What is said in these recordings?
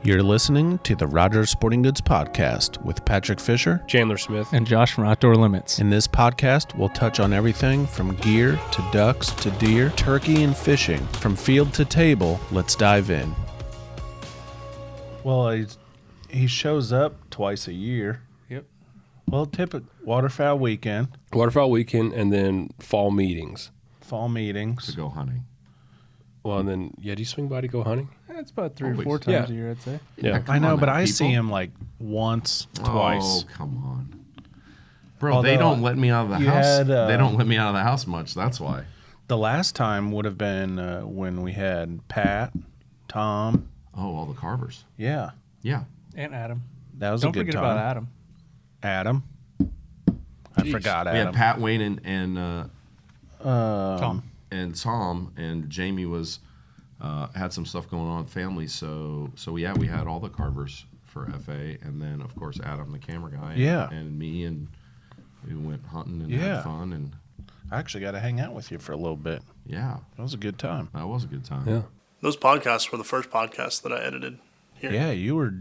You're listening to the Rogers Sporting Goods Podcast with Patrick Fisher, Chandler Smith, and Josh from Outdoor Limits. In this podcast, we'll touch on everything from gear to ducks to deer, turkey and fishing. From field to table, let's dive in. Well, he shows up twice a year. Yep. Well, typical waterfowl weekend. Waterfowl weekend, and then fall meetings. Fall meetings. To go hunting. Well, and then, do you swing by to go hunting? It's about three Always. or four times a year, I'd say. Yeah. I know, on but now, I people. see him like once, twice. Oh, come on. Bro, Although, they don't let me out of the you house. had, they don't let me out of the house much. That's why. The last time would have been when we had Pat, Tom. Oh, all the carvers. Yeah. Yeah. And Adam. That was Don't a good forget time. about Adam. Adam. I Jeez. forgot We Adam. had Pat, Wayne, and Tom. Tom, and Jamie was had some stuff going on with family. So yeah, we had all the carvers for FA, and then of course Adam, the camera guy, Yeah. and me, and we went hunting and Yeah. had fun, and I actually got to hang out with you for a little bit. yeah, That was a good time. that was a good time. Yeah. Those podcasts were the first podcasts that I edited here. Yeah, you were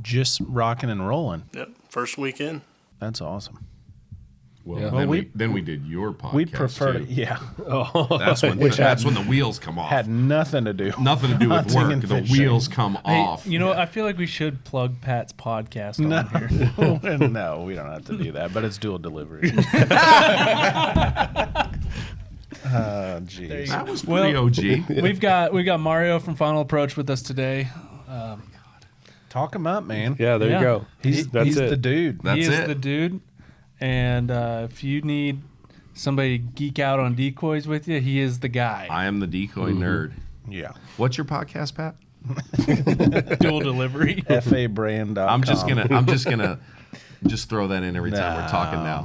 just rocking and rolling. Yep. First weekend. That's awesome. Well, Yeah. then, Well, then we did your podcast. We prefer, too. yeah, That's when that's when the wheels come off. had nothing to do. Nothing to do with hunting work. and The fishing. wheels come off. Hey, you know, I feel like we should plug Pat's podcast on here. No, we don't have to do that, but it's dual delivery. Jeez. That was pretty OG. We've got Mario from Final Approach with us today. Talk him up, man. Yeah, there Yeah. you go. He's it. the dude. That's he is it. the dude. And if you need somebody to geek out on decoys with you, he is the guy. I am the decoy nerd. Yeah. What's your podcast, Pat? Dual delivery. FAbrand.com. I'm just gonna just throw that in every time we're talking now.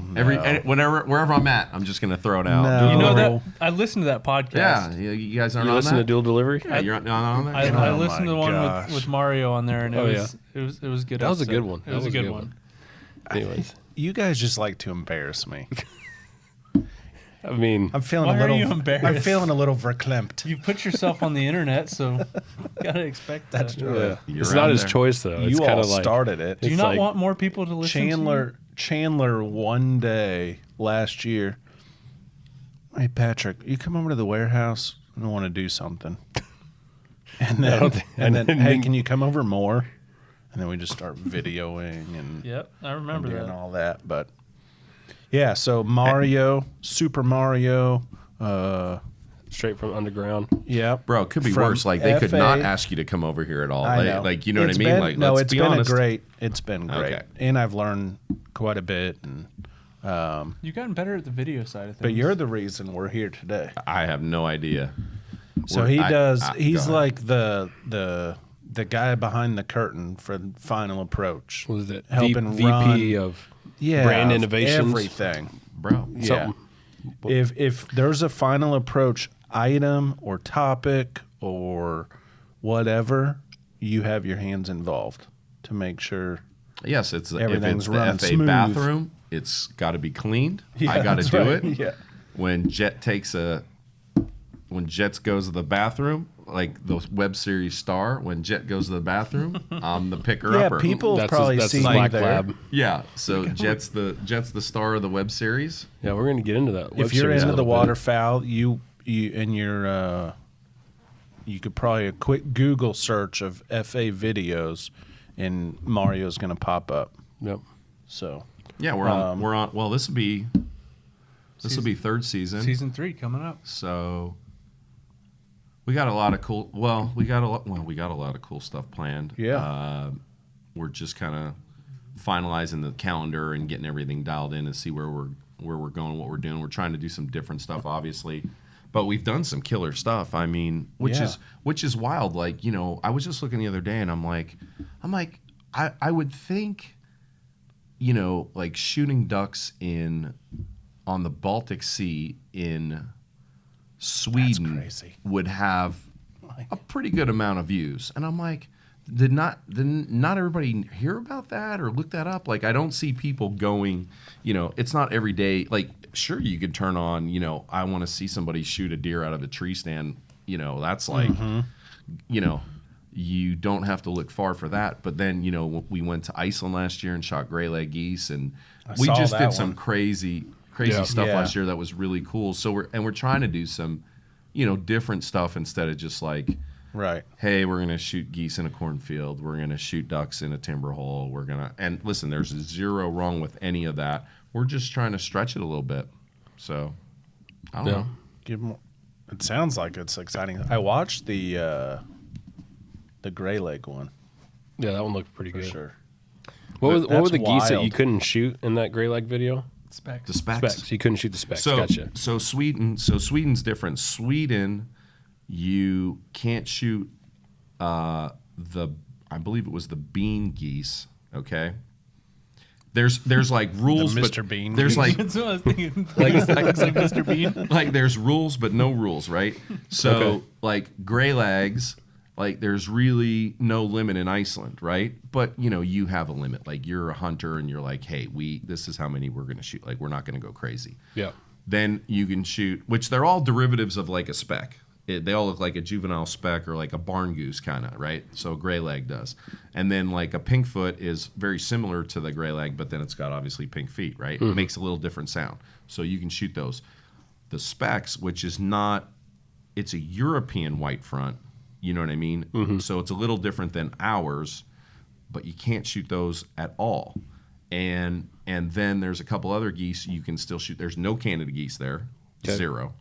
Wherever I'm at, I'm just gonna throw it out. No. You know Delivery. that I listened to that podcast. Yeah, you guys aren't You on listen that? to Dual Delivery? Yeah, you're not on there? I Oh listened to the my one gosh. with Mario on there, and Oh, it was good. That was a episode. good one. It was a good one. Anyways, You guys just like to embarrass me. I mean, I'm feeling Why a are little. you embarrassed? I'm feeling a little verklempt. You put yourself on the internet, so gotta expect That's that. true. You're it's out not his there. choice though. It's You kind all of like started it. Do you It's not like- want more people to listen to Chandler one day last year. Hey Patrick, you come over to the warehouse. I want to do something. And then, hey, can you come over more? And then we just start videoing and you? Yep, I remember doing that. all that. But yeah, so Mario, Super Mario, straight from underground. yeah, Bro, it could be From worse. Like they could FA. not ask you to come over here at all. I know. Like you know It's what I mean? been- Like no, let's it's be been honest. It's been great, Okay. and I've learned quite a bit. And You've gotten better at the video side of things. but you're the reason we're here today. I have no idea. So he does. He's go ahead. like the guy behind the curtain for Final Approach. What was it? Helping VP run of yeah, brand of innovations. everything. bro. Yeah. something. If there's a Final Approach item or topic or whatever, you have your hands involved to make sure. Yes, it's Everything's if it's running the FA smooth. bathroom, it's got to be cleaned. I got to that's do right. it. Yeah. When Jets goes to the bathroom, like the web series Star, when Jet goes to the bathroom, I'm the picker Yeah, upper. people have That's probably his seen black there. lab. Yeah, so Jet's the star of the web series. Yeah, we're gonna get into that. web If you're series a into the little bit. waterfowl, you and your you could probably a quick Google search of FA videos, and Mario's going to pop up. Yep. So Yeah, we're on. Well, this will be third season. Season 3 coming up. So we got a lot of cool. Well, we got a lot of cool stuff planned. Yeah. We're just kind of finalizing the calendar and getting everything dialed in and see where we're going, what we're doing. We're trying to do some different stuff, obviously, but we've done some killer stuff. I mean, which is wild. Like, you know, I was just looking the other day, and I'm like, I would think, you know, like shooting ducks on the Baltic Sea in Sweden crazy. would have a pretty good amount of views. And I'm like, did not everybody hear about that or look that up? Like, I don't see people going, you know, it's not every day. Like, sure, you could turn on, you know, I want to see somebody shoot a deer out of a tree stand. You know, that's like, you know, you don't have to look far for that. But then, we went to Iceland last year and shot gray leg geese, and we saw just that did some one. crazy Yeah. stuff Yeah. last year that was really cool. So we're trying to do some, different stuff instead of just like, Right. hey, we're gonna shoot geese in a cornfield, we're gonna shoot ducks in a timber hole, and listen, there's zero wrong with any of that. We're just trying to stretch it a little bit. So I don't Yeah. know. Give more. It sounds like it's exciting. I watched the gray leg one Yeah, that one looked pretty for good. sure. What were That's the geese that you wild. couldn't shoot in that gray leg video? Specs. The specs. Specs. You couldn't shoot the specs. So Gotcha. Sweden's different. Sweden, you can't shoot I believe it was the bean geese. Okay. There's like rules, The but Mr. Bean there's geese. like That's what I was thinking. Like Mr. Bean. like there's rules but no rules, right? So Okay. like gray legs, like there's really no limit in Iceland, right? But you have a limit. Like you're a hunter and you're like, hey, this is how many we're gonna shoot. Like we're not gonna go crazy. Yeah. Then you can shoot, which they're all derivatives of like a speck. They all look like a juvenile speck or like a barn goose kind of, right? So a gray leg does. And then like a pink foot is very similar to the gray leg, but then it's got obviously pink feet, right? It makes a little different sound. So you can shoot those. The specks, which is not, it's a European white front, you know what I mean? So it's a little different than ours, but you can't shoot those at all. And then there's a couple other geese you can still shoot. There's no Canada geese there, Okay. 0.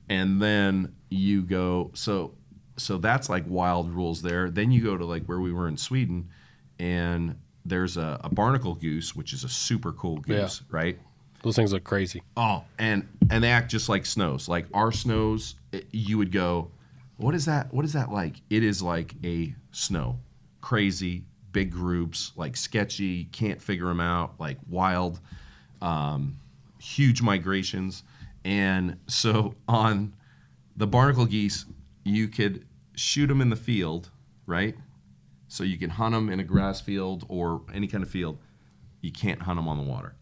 And then you go, so that's like wild rules there. Then you go to like where we were in Sweden, and there's a barnacle goose, which is a super cool goose, right? Those things look crazy. Oh, and they act just like snows. Like our snows, you would go, what is that? What is that like? It is like a snow, crazy, big groups, like sketchy, can't figure them out, like wild, huge migrations. And so on the barnacle geese, you could shoot them in the field, right? So you can hunt them in a grass field or any kind of field. You can't hunt them on the water.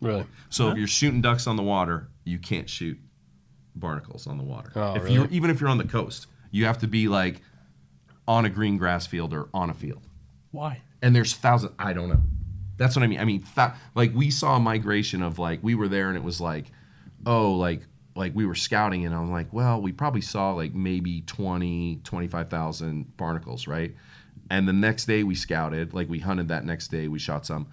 Really? So if you're shooting ducks on the water, you can't shoot barnacles on the water. Oh, if really? even if you're on the coast, you have to be like on a green grass field or on a field. Why? And there's thousands. I don't know. That's what I mean. I mean, like we saw a migration of like we were there and it was like, oh, like we were scouting and I'm like, well, we probably saw like maybe 25,000 barnacles, right? And the next day we scouted, like we hunted that next day, we shot some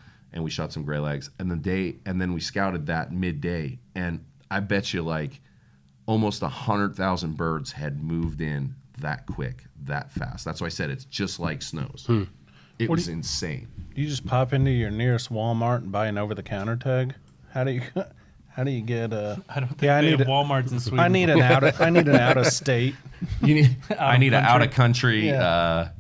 gray legs, and then we scouted that midday, and I bet you like almost 100,000 birds had moved in that quick, that fast. That's why I said it's just like snows. It was insane. Do you just pop into your nearest Walmart and buy an over-the-counter tag? How do you get a? I don't think Yeah, I they need have a- Walmarts in Sweden. I need an out of state. I need an out of country. Yeah.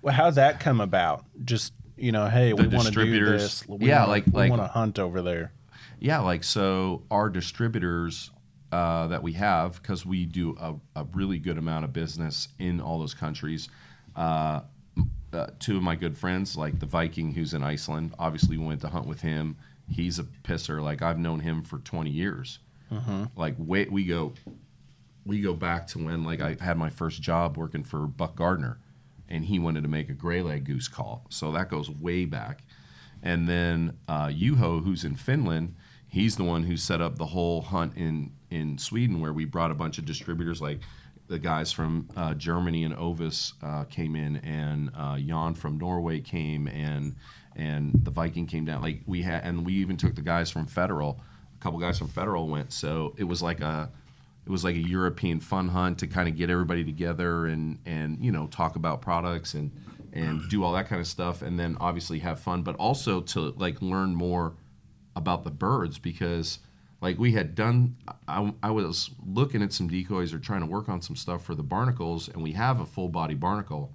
Well, how'd that come about? Just hey, we want to do distributors. this. Yeah, we like- want to hunt over there. Yeah, like so our distributors that we have, because we do a really good amount of business in all those countries. Two of my good friends, like the Viking who's in Iceland, obviously we went to hunt with him. He's a pisser. Like I've known him for 20 years. Like we go back to when like I had my first job working for Buck Gardner, and he wanted to make a gray leg goose call. So that goes way back. And then Juho, who's in Finland, he's the one who set up the whole hunt in Sweden, where we brought a bunch of distributors, like the guys from Germany and Ovis came in, and Jan from Norway came, and the Viking came down. Like we even took the guys from Federal. A couple guys from Federal went. So it was like a European fun hunt to kind of get everybody together and talk about products and do all that kind of stuff, and then obviously have fun, but also to like learn more about the birds, because like we had done, I was looking at some decoys or trying to work on some stuff for the barnacles, and we have a full body barnacle,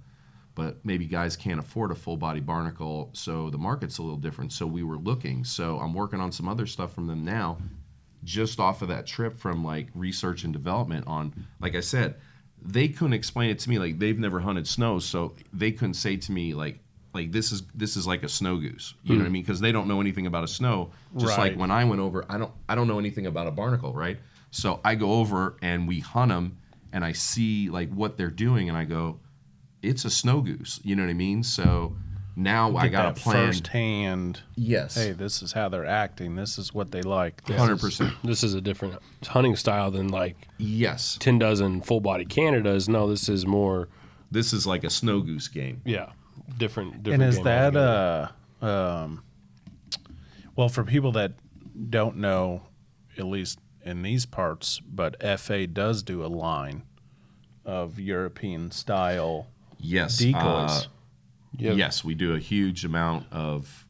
but maybe guys can't afford a full body barnacle, so the market's a little different. So we were looking. So I'm working on some other stuff from them now, just off of that trip from like research and development on, like I said, they couldn't explain it to me. Like they've never hunted snow, so they couldn't say to me like this is like a snow goose. You know what I mean? Because they don't know anything about a snow. Just Right. like when I went over, I don't know anything about a barnacle, right? So I go over and we hunt them, and I see like what they're doing, and I go, it's a snow goose. You know what I mean? So now I Get got that to plan. firsthand. Yes. Hey, this is how they're acting. This is what they like. 100%. This is a different hunting style than like Yes. 10 dozen full body Canadas. No, this is more, This is like a snow goose game. different. And is game that altogether. well, for people that don't know, at least in these parts, but FA does do a line of European style Yes. decoys. Yep. Yes, we do a huge amount of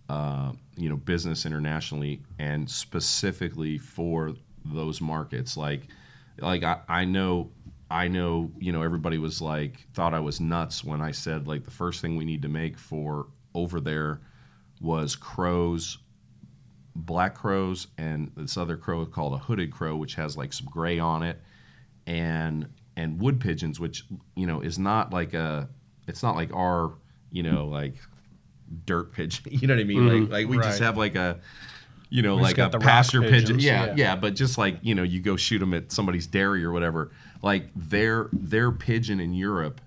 business internationally, and specifically for those markets. Like I know everybody was like thought I was nuts when I said like the first thing we need to make for over there was crows, black crows, and this other crow called a hooded crow, which has like some gray on it, and wood pigeons, which is not like it's not like our like dirt pigeon. You know what I mean? Like we just Right. have like a just like a got the rock pasture pigeon. pigeons, Yeah, yeah. but just like you go shoot them at somebody's dairy or whatever. Like their pigeon in Europe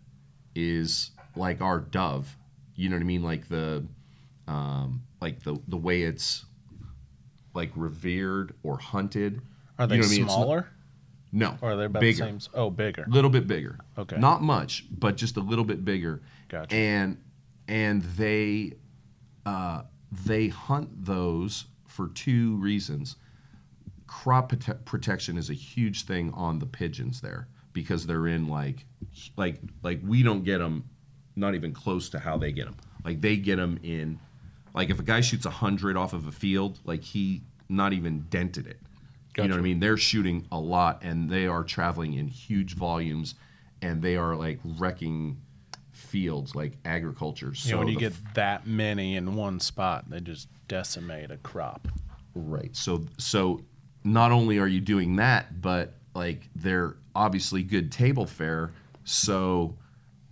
is like our dove. You know what I mean? Like the way it's like revered or hunted. Are they You know what I mean? It's not- smaller? No. Or are they about bigger. the same? Oh, bigger. A little bit bigger. Okay. Not much, but just a little bit bigger. Gotcha. And they hunt those for two reasons. Crop protection is a huge thing on the pigeons there because they're in like we don't get them not even close to how they get them. Like they get them in like if a guy shoots 100 off of a field, like he not even dented it. You know what I mean? They're shooting a lot, and they are traveling in huge volumes, and they are like wrecking fields, like agriculture. So When you get that many in one spot, they just decimate a crop. right, so not only are you doing that, but like they're obviously good table fare. So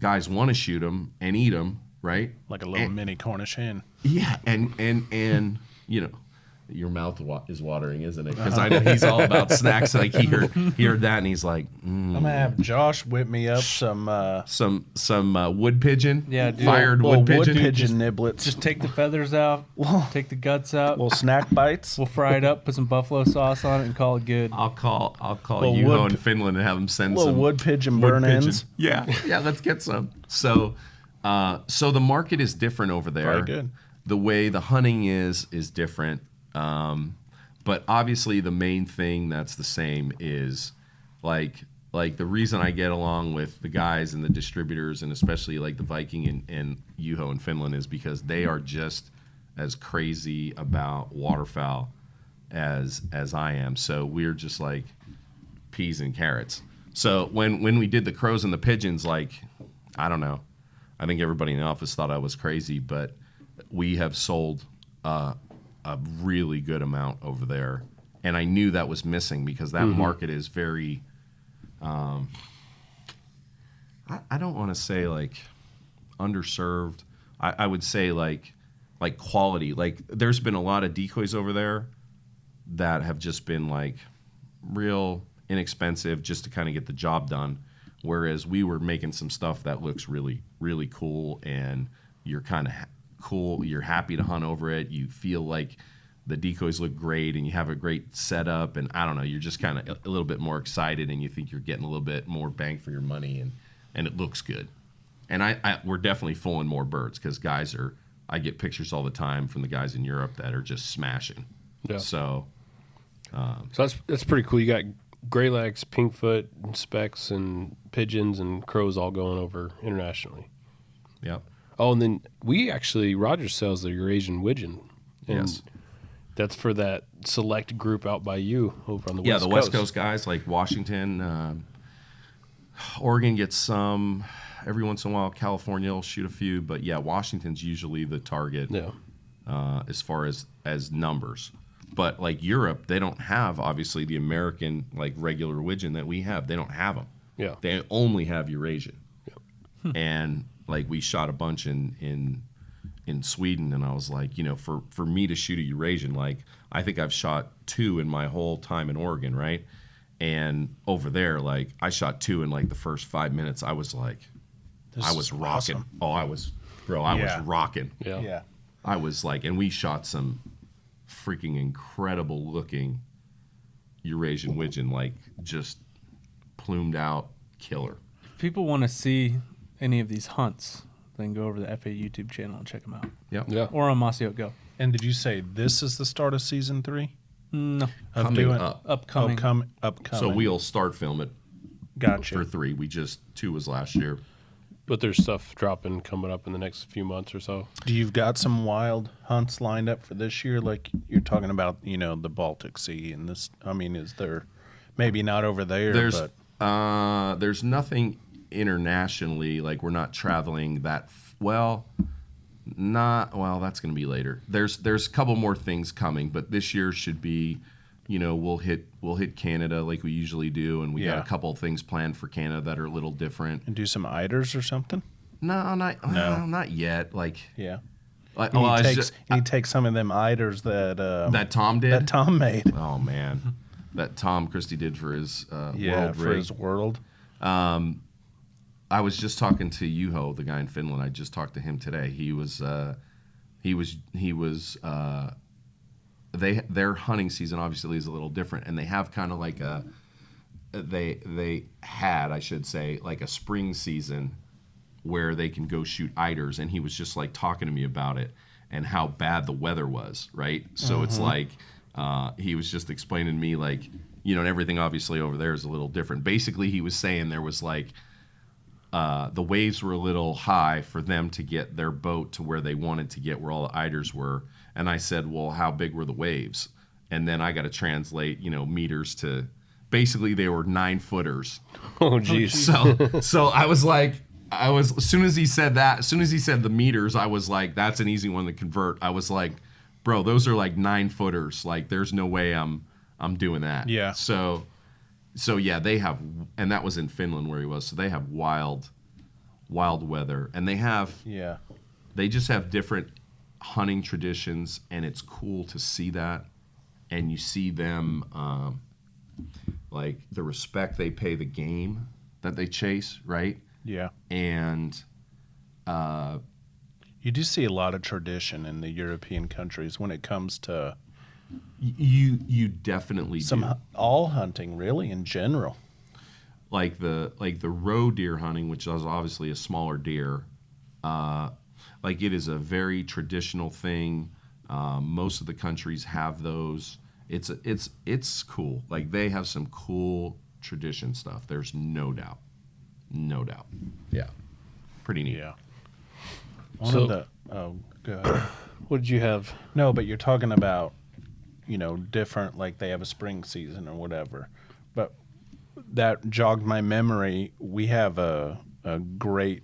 guys want to shoot them and eat them, right? Like a little mini Cornish hen. Yeah, and your mouth is watering, isn't it? Because I know he's all about snacks. Like he heard that, and he's like, I'm gonna have Josh whip me up some wood pigeon, Yeah, dude. fired little wood pigeon. niblets, Just take the feathers out, take the guts out. little snack bites. We'll fry it up, put some buffalo sauce on it, and call it good. I'll call Little Juho wood- in Finland and have him send Little some wood pigeon wood burn pigeon. ends. Yeah, let's get some. So the market is different over there. Very good. The way the hunting is different. But obviously the main thing that's the same is like the reason I get along with the guys and the distributors and especially like the Viking and Juho in Finland is because they are just as crazy about waterfowl as I am. So we're just like peas and carrots. So when we did the crows and the pigeons, like, I don't know. I think everybody in the office thought I was crazy, but we have sold a really good amount over there. And I knew that was missing because that market is very, I don't want to say like underserved. I would say like quality. Like there's been a lot of decoys over there that have just been like real inexpensive just to kind of get the job done. Whereas we were making some stuff that looks really, really cool, and you're kind of cool. You're happy to hunt over it. You feel like the decoys look great, and you have a great setup. And I don't know, you're just kind of a little bit more excited, and you think you're getting a little bit more bang for your money, and it looks good. And we're definitely fooling more birds because I get pictures all the time from the guys in Europe that are just smashing. Yeah. So that's pretty cool. You got gray legs, pinkfoot, and specks, and pigeons and crows all going over internationally. yep. Oh, and then Rogers sells the Eurasian widgeon. And Yes. that's for that select group out by you over on the Yeah, West the Coast. West Coast guys like Washington, Oregon gets some every once in a while. California will shoot a few, but yeah, Washington's usually the target as far as numbers. But like Europe, they don't have obviously the American like regular widgeon that we have. They don't have them. Yeah. They only have Eurasian. And like we shot a bunch in Sweden, and I was like, for me to shoot a Eurasian, like I think I've shot 2 in my whole time in Oregon, right? And over there, like I shot 2 in like the first 5 minutes. I was like, This I was is rocking. awesome. Oh, I was rocking. Yeah. Yeah. I was like, and we shot some freaking incredible looking Eurasian widgeon, like just plumed out killer. If people want to see any of these hunts, then go over to the FA YouTube channel and check them out. Yep. Yeah. Or on Mossy Go. And did you say this is the start of season 3? No. Of Coming doing up. Upcoming. Upcoming. So we'll start film it gotcha. for 3. 2 was last year. But there's stuff dropping coming up in the next few months or so. Do you've got some wild hunts lined up for this year? Like you're talking about, the Baltic Sea and this. I mean, is there maybe not over there? There's nothing internationally. Like we're not traveling that that's going to be later. There's a couple more things coming, but this year should be, we'll hit Canada like we usually do, and we got a couple of things planned for Canada that are a little different. and do some eiders or something. Not yet. Like Yeah. like, And well, you it's take some of them eiders that Tom did. that Tom made. Oh man, that Tom Christie did for his world for rig. his world. I was just talking to Juho, the guy in Finland. I just talked to him today. Their hunting season obviously is a little different, and they have kind of like they had, I should say, like a spring season where they can go shoot eiders, and he was just like talking to me about it and how bad the weather was, right? So it's like he was just explaining to me like, and everything obviously over there is a little different. Basically, he was saying there was like the waves were a little high for them to get their boat to where they wanted to get, where all the eiders were. And I said, well, how big were the waves? And then I got to translate, meters to, basically they were 9-footers. Oh, geez. So I was like, as soon as he said the meters, I was like, that's an easy one to convert. I was like, bro, those are like 9-footers. Like, there's no way I'm doing that. Yeah. So yeah, they have, and that was in Finland where he was. So they have wild weather, and they just have different hunting traditions, and it's cool to see that. And you see them, like the respect they pay the game that they chase, right? Yeah. And You do see a lot of tradition in the European countries when it comes to you definitely do. all hunting, really, in general. Like the roe deer hunting, which is obviously a smaller deer. Like it is a very traditional thing. Most of the countries have those. It's cool. Like they have some cool tradition stuff. There's no doubt. Yeah, pretty neat. Yeah. So- Go ahead. What did you have? No, but you're talking about, different, like they have a spring season or whatever. But that jogged my memory. We have a great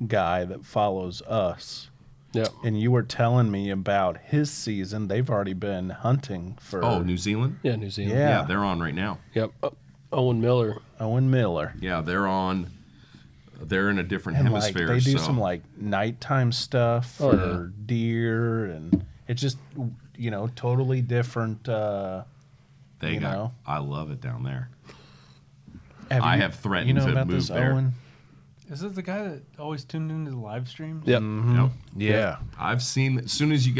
guy that follows us. Yeah. And you were telling me about his season. They've already been hunting for New Zealand? Yeah, New Zealand. Yeah. Yeah, they're on right now. Yep. Owen Miller. Owen Miller. Yeah, they're on. They're in a different And hemisphere. they do so. some like nighttime stuff for deer, and it's just totally different. I love it down there. I have threatened to about move this there. Owen? Is it the guy that always tuned into the live streams? Yep. Yep. Yeah. I've seen. As soon as you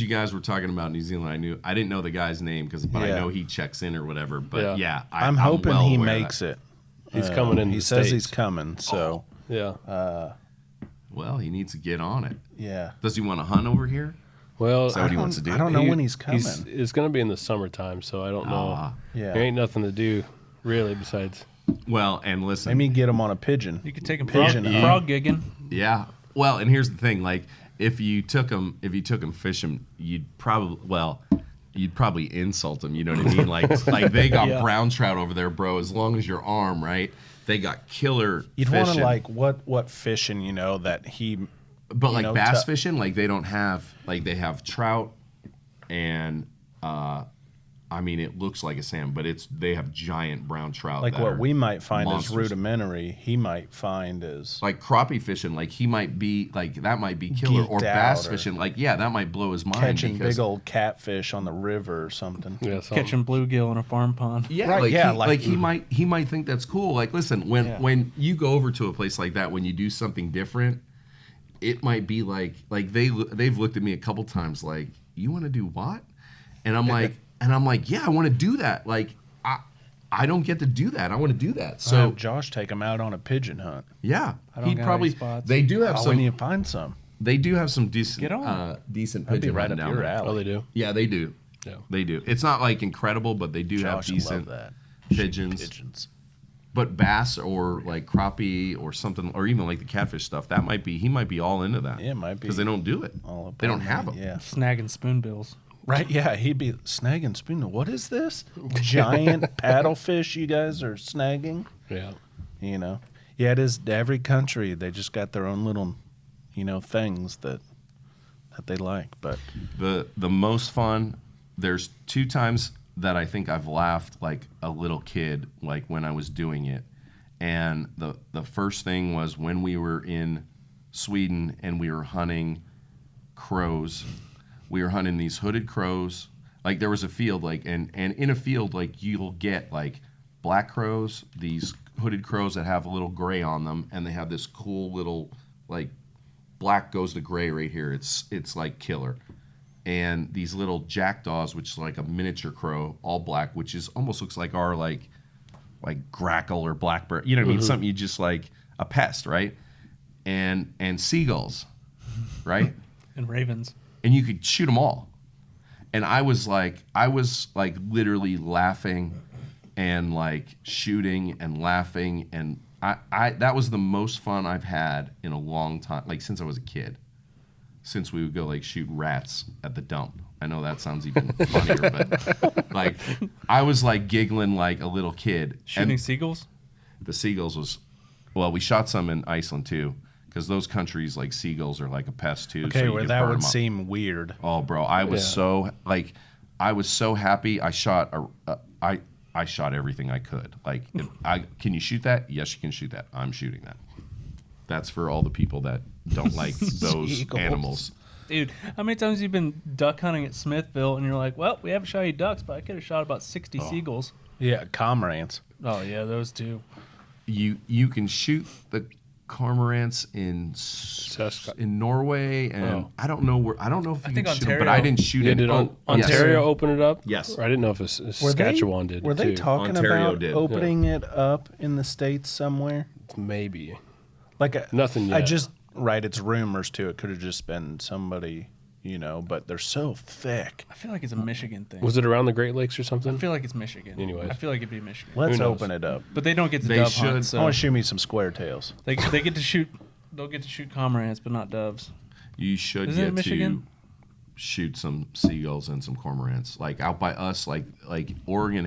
guys were talking about New Zealand, I didn't know the guy's name but I Yeah. know he checks in or whatever. But Yeah. I'm hoping he makes it. He's coming in. He the says States. he's coming, so Yeah. Well, he needs to get on it. yeah. Does he want to hunt over here? Well, Is that what he wants to do? I don't know when he's coming. It's going to be in the summertime, so I don't know. Ah. Yeah. There ain't nothing to do, really, besides. Well, and listen. Maybe get him on a pigeon. You could take him frog, Pigeon hunt. frog gigging. Yeah. Well, and here's the thing. Like, if you took him fishing, you'd probably insult him. You know what I mean? Like they got Yeah. brown trout over there, bro. As long as your arm, right? They got killer. You'd fishing. want to like what fishing that he. But like bass to- fishing, like they don't have they have trout and I mean, it looks like a salmon, but they have giant brown trout. Like that what are we might find monsters. is rudimentary, he might find is Like crappie fishing, like he might be like that might be killer, or Geeked bass out, or fishing, like that might blow his mind. catching because, big old catfish on the river or something. Yeah, something. Catching bluegill in a farm pond. Yeah, Right, like, yeah, he might think that's cool. Like, listen, when you go over to a place like that, when you do something different, it might be like they've looked at me a couple times like, you want to do what? And I'm like, yeah, I want to do that. Like, I don't get to do that. I want to do that. So So have Josh take him out on a pigeon hunt. yeah, don't he'd got probably. any spots. They do have How some. when you find some? They do have some decent, Get on. decent That'd be pigeon right hunting up down your there. alley. Oh, they do. Yeah, they do. Yeah. They do. It's not like incredible, but they do have Josh will decent love that. pigeons. Pigeons. But bass or like crappie or something, or even like the catfish stuff, he might be all into that. Yeah, it might be. Because they don't do it. All up They don't on have that, them. Yeah. Snagging spoonbills. Right, yeah, he'd be snagging spoon. What is this? Giant paddlefish you guys are snagging? Yeah. You know. Yeah, it is every country, they just got their own little, things that they like. But The most fun, there's 2 times that I think I've laughed like a little kid, like when I was doing it. And the first thing was when we were in Sweden and we were hunting crows. We were hunting these hooded crows. Like there was a field, like and in a field, like you'll get like black crows, these hooded crows that have a little gray on them, and they have this cool little like black goes to gray right here. It's like killer. And these little jackdaws, which is like a miniature crow, all black, which is almost looks like our like grackle or blackbird. You know what I mean? Something you just like a pest, right? And seagulls, right? And ravens. And you could shoot them all. And I was like literally laughing and like shooting and laughing, and I that was the most fun I've had in a long time, like since I was a kid. Since we would go like shoot rats at the dump. I know that sounds even funnier, but like I was like giggling like a little kid. Shooting And seagulls? the seagulls was, well, we shot some in Iceland too, because those countries like seagulls are like a pest too. okay, so you where can that burn would 'em up. seem weird. Oh, bro, I was I was so happy. I shot I shot everything I could. Like, can you shoot that? Yes, you can shoot that. I'm shooting that. That's for all the people that don't like those Seagulls. animals. Dude, how many times have you been duck hunting at Smithville and you're like, well, we haven't shot any ducks, but I could have shot about 60 seagulls. Yeah, cormorants. Oh, yeah, those two. You can shoot the cormorants in Norway, and I don't know where. I don't know if you think can shoot them, but Ontario. I didn't shoot Yeah, it. did Oh, Ontario yes. open it up? Yes. Or I didn't know if Saskatchewan did. Were they too. talking Ontario about did. opening it up in the States somewhere? Maybe. Like Nothing I yet. just it's rumors too. It could have just been somebody, but they're so thick. I feel like it's a Michigan thing. Was it around the Great Lakes or I something? feel like it's Michigan. Anyways. I feel like it'd be Michigan. Let's knows? open it up. But they don't get to They dove should. hunt, I so want to shoot me some square tails. they get to shoot. They'll get to shoot cormorants, but not doves. You should Isn't it get Michigan? to shoot some seagulls and some cormorants. Like out by us, like Oregon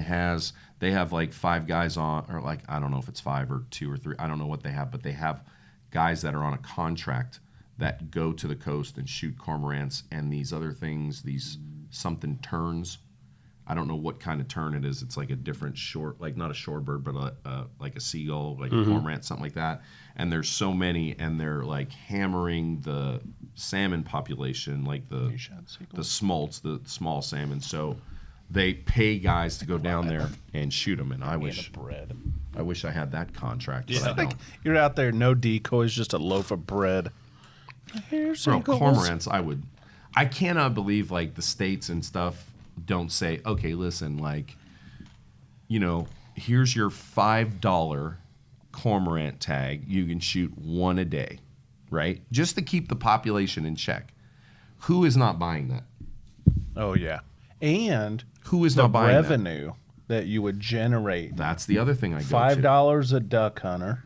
they have like 5 guys on, or like I don't know if it's 5 or 2 or 3. I don't know what they have, but they have guys that are on a contract that go to the coast and shoot cormorants and these other things, these something terns. I don't know what kind of tern it is. It's like a different like not a shorebird, but like a seagull, like a cormorant, something like that. And there's so many, and they're like hammering the salmon population, like the smolts, the small salmon. So they pay guys to go down there and shoot them. And I wish I had that contract. But I Like don't. you're out there, no decoys, just a loaf of bread. Here's Bro, seagulls. cormorants, I cannot believe like the states and stuff don't say, okay, listen, like, here's your $5 cormorant tag. You can shoot 1 a day, right? Just to keep the population in check. Who is not buying that? Oh yeah, and Who is the not buying revenue that you would generate. That's the other thing I go to. $5 a duck hunter.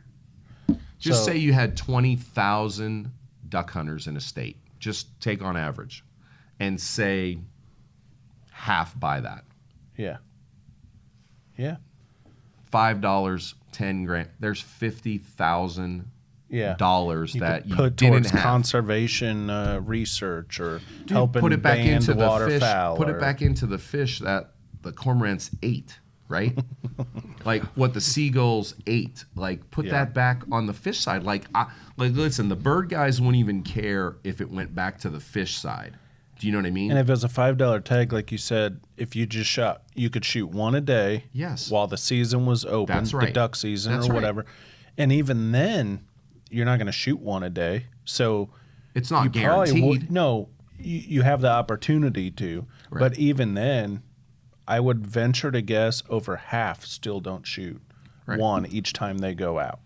Just So- say you had 20,000 duck hunters in a state. Just take on average and say half buy that. Yeah. Yeah. $5, 10 grand. There's $50,000 Yeah. dollars that could you put didn't towards have. conservation research or helping Put it back band into the fish. waterfowl. Put it or- back into the fish that the cormorants ate, right? Like what the seagulls ate. Like put that back on the fish side. Like listen, the bird guys wouldn't even care if it went back to the fish side. Do you know what I mean? And if it was a $5 tag, like you said, if you just shot, you could shoot one a day. Yes. While the season was open, That's right. the duck season That's or right. whatever. And even then, you're not going to shoot one a day. So It's not you guaranteed. probably would, no, you have the opportunity to. Right. But even then, I would venture to guess over half still don't shoot one each time they go out.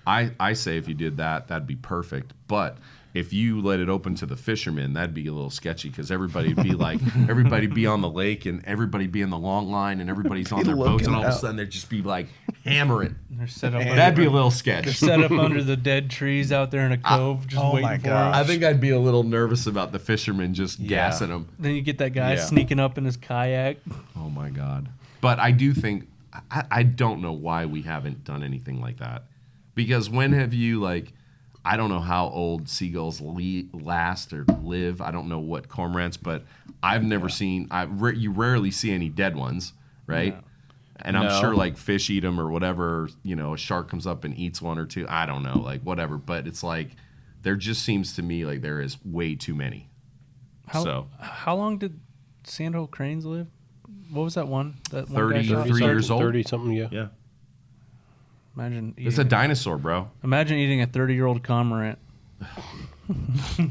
I say if you did that, that'd be perfect. But if you let it open to the fishermen, that'd be a little sketchy because everybody'd be like, everybody'd be on the lake and everybody'd be in the long line and everybody's on their boats and all of a sudden they'd just be like hammering. They're set up. That'd be a little They're sketch. set up under the dead trees out there in a cove, just oh waiting my for gosh. us. I think I'd be a little nervous about the fishermen just gassing them. Then you get that guy Yeah. sneaking up in his kayak. Oh my God. But I do think, I don't know why we haven't done anything like that. Because when have you, like, I don't know how old seagulls last or live. I don't know what cormorants, but I've never seen, you rarely see any dead ones, right? And I'm sure, like, fish eat them or whatever, you know, a shark comes up and eats one or two. I don't know, like, whatever. But it's like, there just seems to me like there is way too many. How long did sandhill cranes live? What was that one? That one guy 33 shot? years old. 30 something, yeah. Yeah. Imagine It's a dinosaur, bro. Imagine eating a 30-year-old cormorant.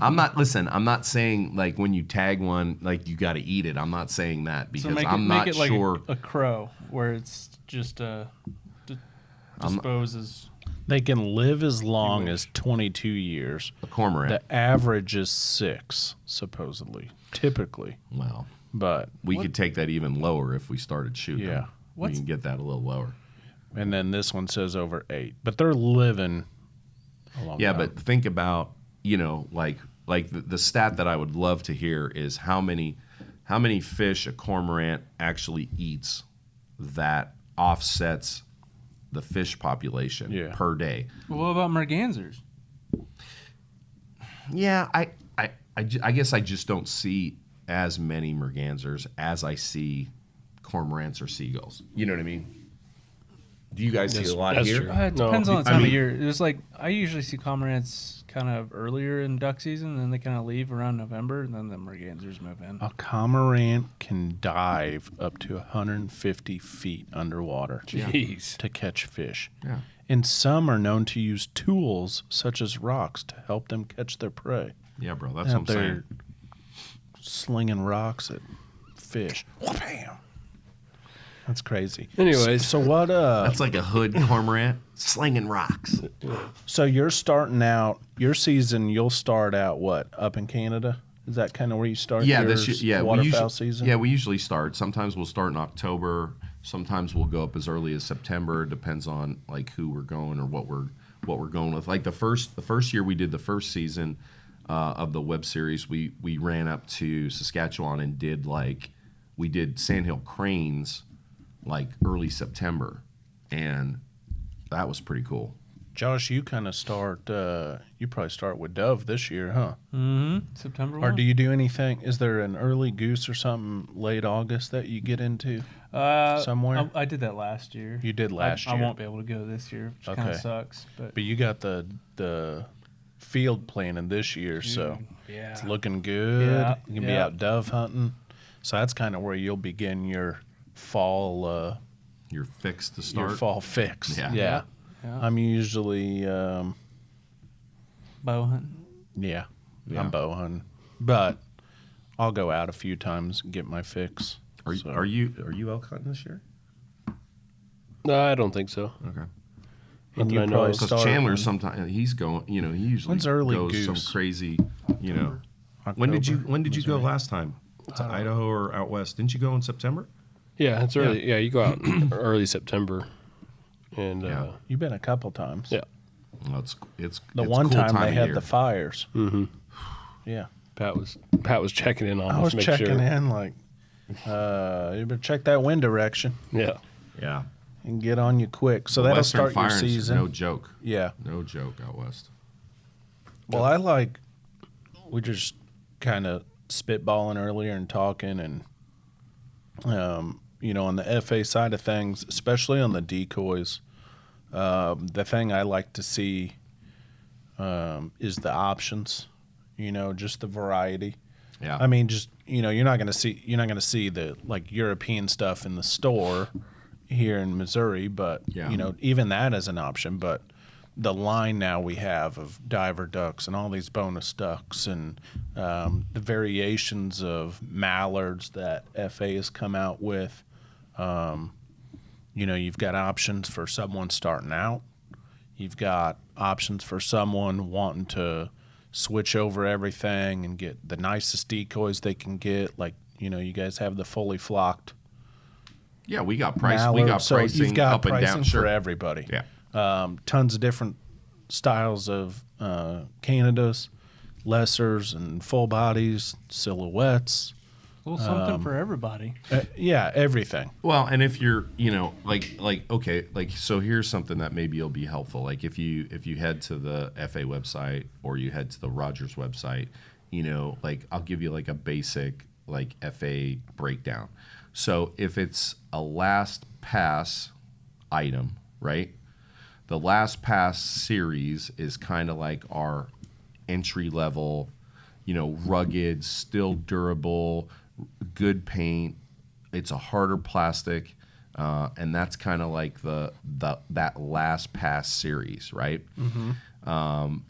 I'm not saying like when you tag one, like you got to eat it. I'm not saying that because I'm not make it like sure. a crow, where it's just disposes. They can live as long as 22 years. A cormorant. The average is 6, supposedly, typically. Well, But we could take that even lower if we started shooting. Yeah. We can get that a little lower. and then this one says over 8, but they're living a long Yeah, time. but think about, you know, like the stat that I would love to hear is how many fish a cormorant actually eats that offsets the fish population per day. Well, what about mergansers? Yeah, I guess I just don't see as many mergansers as I see cormorants or seagulls. You know what I mean? Do you guys see a lot that's here? true. It No, depends on the I time mean- of year. It's like I usually see cormorants kind of earlier in duck season, and then they kind of leave around November, and then the mergansers move in. A cormorant can dive up to 150 feet underwater Jeez. to catch fish. Yeah. And some are known to use tools such as rocks to help them catch their prey. Yeah, bro, that's what I'm Out there saying. slinging rocks at fish. Bam. That's crazy. Anyways. so what? That's like a hood cormorant slinging rocks. So you're starting out your season. You'll start out what up in Canada? Is that kind of where you start? Yeah, your waterfowl season. Yeah, we usually start. Sometimes we'll start in October. Sometimes we'll go up as early as September. Depends on like who we're going or what we're going with. Like the first year we did the first season of the web series, we ran up to Saskatchewan and we did sandhill cranes like early September, and that was pretty cool. Josh, you kind of start. You probably start with dove this year, huh? September Or 1. do you do anything? Is there an early goose or something late August that you get into? somewhere? I did that last year. You did last I year. won't be able to go this year, which kind Okay. of sucks. But But you got the field planning this year, so yeah, it's looking good. Yeah, You can be yeah. out dove hunting. So that's kind of where you'll begin your fall You're fixed to your start. fall fix. Yeah. Yeah. Yeah. I'm usually bow hunting. yeah, Yeah. I'm bow hunting. But I'll go out a few times and get my fix. Are So- you elk hunting this year? No, I don't think so. Okay. And Nothing you I know probably of. Because start Chandler when- sometimes he's going. You know, he usually When's early goes goose? some crazy. You know, when did you go last time to Idaho or out west? Didn't you go in September? Yeah, it's early. Yeah, you go out in early September, and Yeah. You've been a couple times. yeah, Well, it's The it's one cool time they of had year. the fires. Mm-hmm. Yeah. Pat was checking in on I us was to make checking sure. in like, you better check that wind direction Yeah, Yeah. and get on you quick. So that'll Western start your firings are season. No joke. Yeah. No joke out west. Well, we just kind of spitballing earlier and talking, and on the FA side of things, especially on the decoys, the thing I like to see is the options. Just the variety. Yeah. I mean, just you're not gonna see the like European stuff in the store here in Missouri, but Yeah. even that is an option. But the line now we have of diver ducks and all these bonus ducks and the variations of mallards that FA has come out with. You've got options for someone starting out. You've got options for someone wanting to switch over everything and get the nicest decoys they can get. Like, you guys have the fully flocked Yeah, we got price. mallard. We got So pricing you've got up and pricing down. Sure. for everybody. Yeah. Tons of different styles of Canadas, lessers and full bodies, silhouettes. Well, something for everybody. Yeah, everything. Well, and if you're, okay, so here's something that maybe will be helpful. Like if you head to the FA website or you head to the Rogers website, I'll give you like a basic like FA breakdown. So if it's a last pass item, right? The last pass series is kind of like our entry level, rugged, still durable, good paint. It's a harder plastic, and that's kind of like that last pass series, right? Mm-hmm.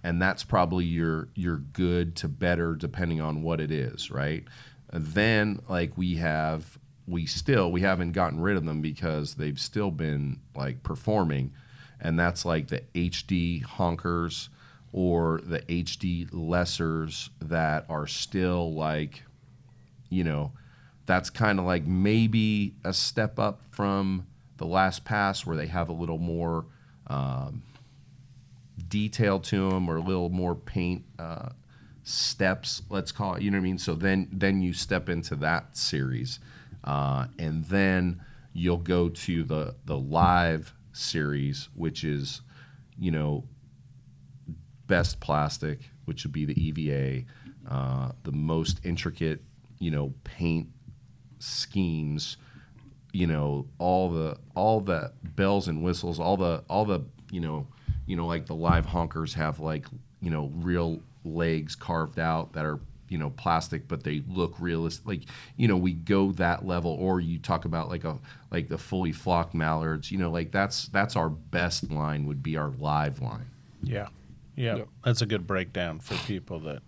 And that's probably your good to better depending on what it is, right? Then like we haven't gotten rid of them because they've still been like performing, and that's like the HD honkers or the HD lessers that are still like, that's kind of like maybe a step up from the last pass where they have a little more detail to them or a little more paint steps, let's call it. You know what I mean? So then you step into that series, and then you'll go to the live series, which is, best plastic, which would be the EVA, the most intricate, paint schemes, all the bells and whistles, all the like the live honkers have like, real legs carved out that are, plastic, but they look realistic. Like, we go that level. Or you talk about like the fully flocked mallards, like that's our best line would be our live line. Yeah. Yep. That's a good breakdown for people that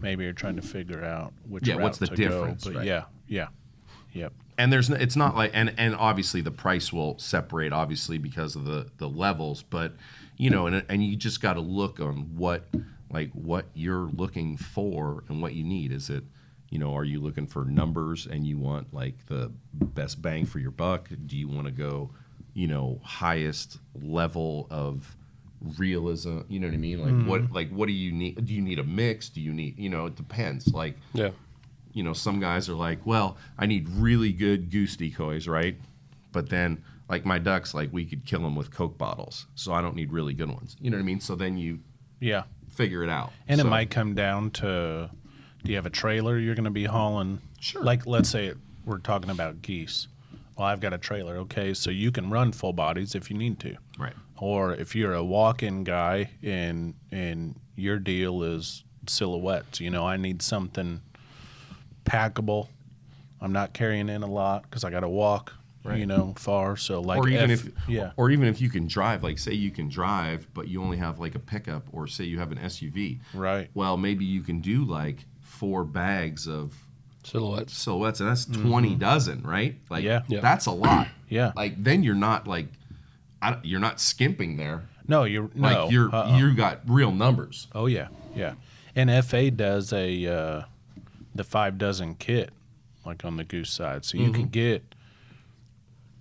maybe are trying to figure out which route what's the to difference, go. But right? Yep. And it's not like, and obviously the price will separate obviously because of the levels, but and you just got to look on what you're looking for and what you need. Is it, are you looking for numbers and you want like the best bang for your buck? Do you want to go, highest level of realism? You know what I mean? What do you need? Do you need a mix? Do you need, it depends. Like, Yeah. Some guys are like, well, I need really good goose decoys, right? But then, like my ducks, like we could kill them with Coke bottles, so I don't need really good ones. You know what I mean? So then you figure it out. And so, it might come down to, do you have a trailer you're going to be hauling? Sure. Like, let's say we're talking about geese. Well, I've got a trailer. Okay, so you can run full bodies if you need to. Right. Or if you're a walk-in guy and your deal is silhouettes, I need something packable. I'm not carrying in a lot because I got to walk, far. So like, or even if you can drive, like say you can drive, but you only have like a pickup, or say you have an SUV. Right. Well, maybe you can do like 4 bags of Silhouettes, and that's 20 dozen, right? Like, Yeah. that's a lot. Yeah. Like then you're not like, you're not skimping there. No, you got real numbers. Oh yeah. And FA does the 5 dozen kit, like on the goose side, so you can get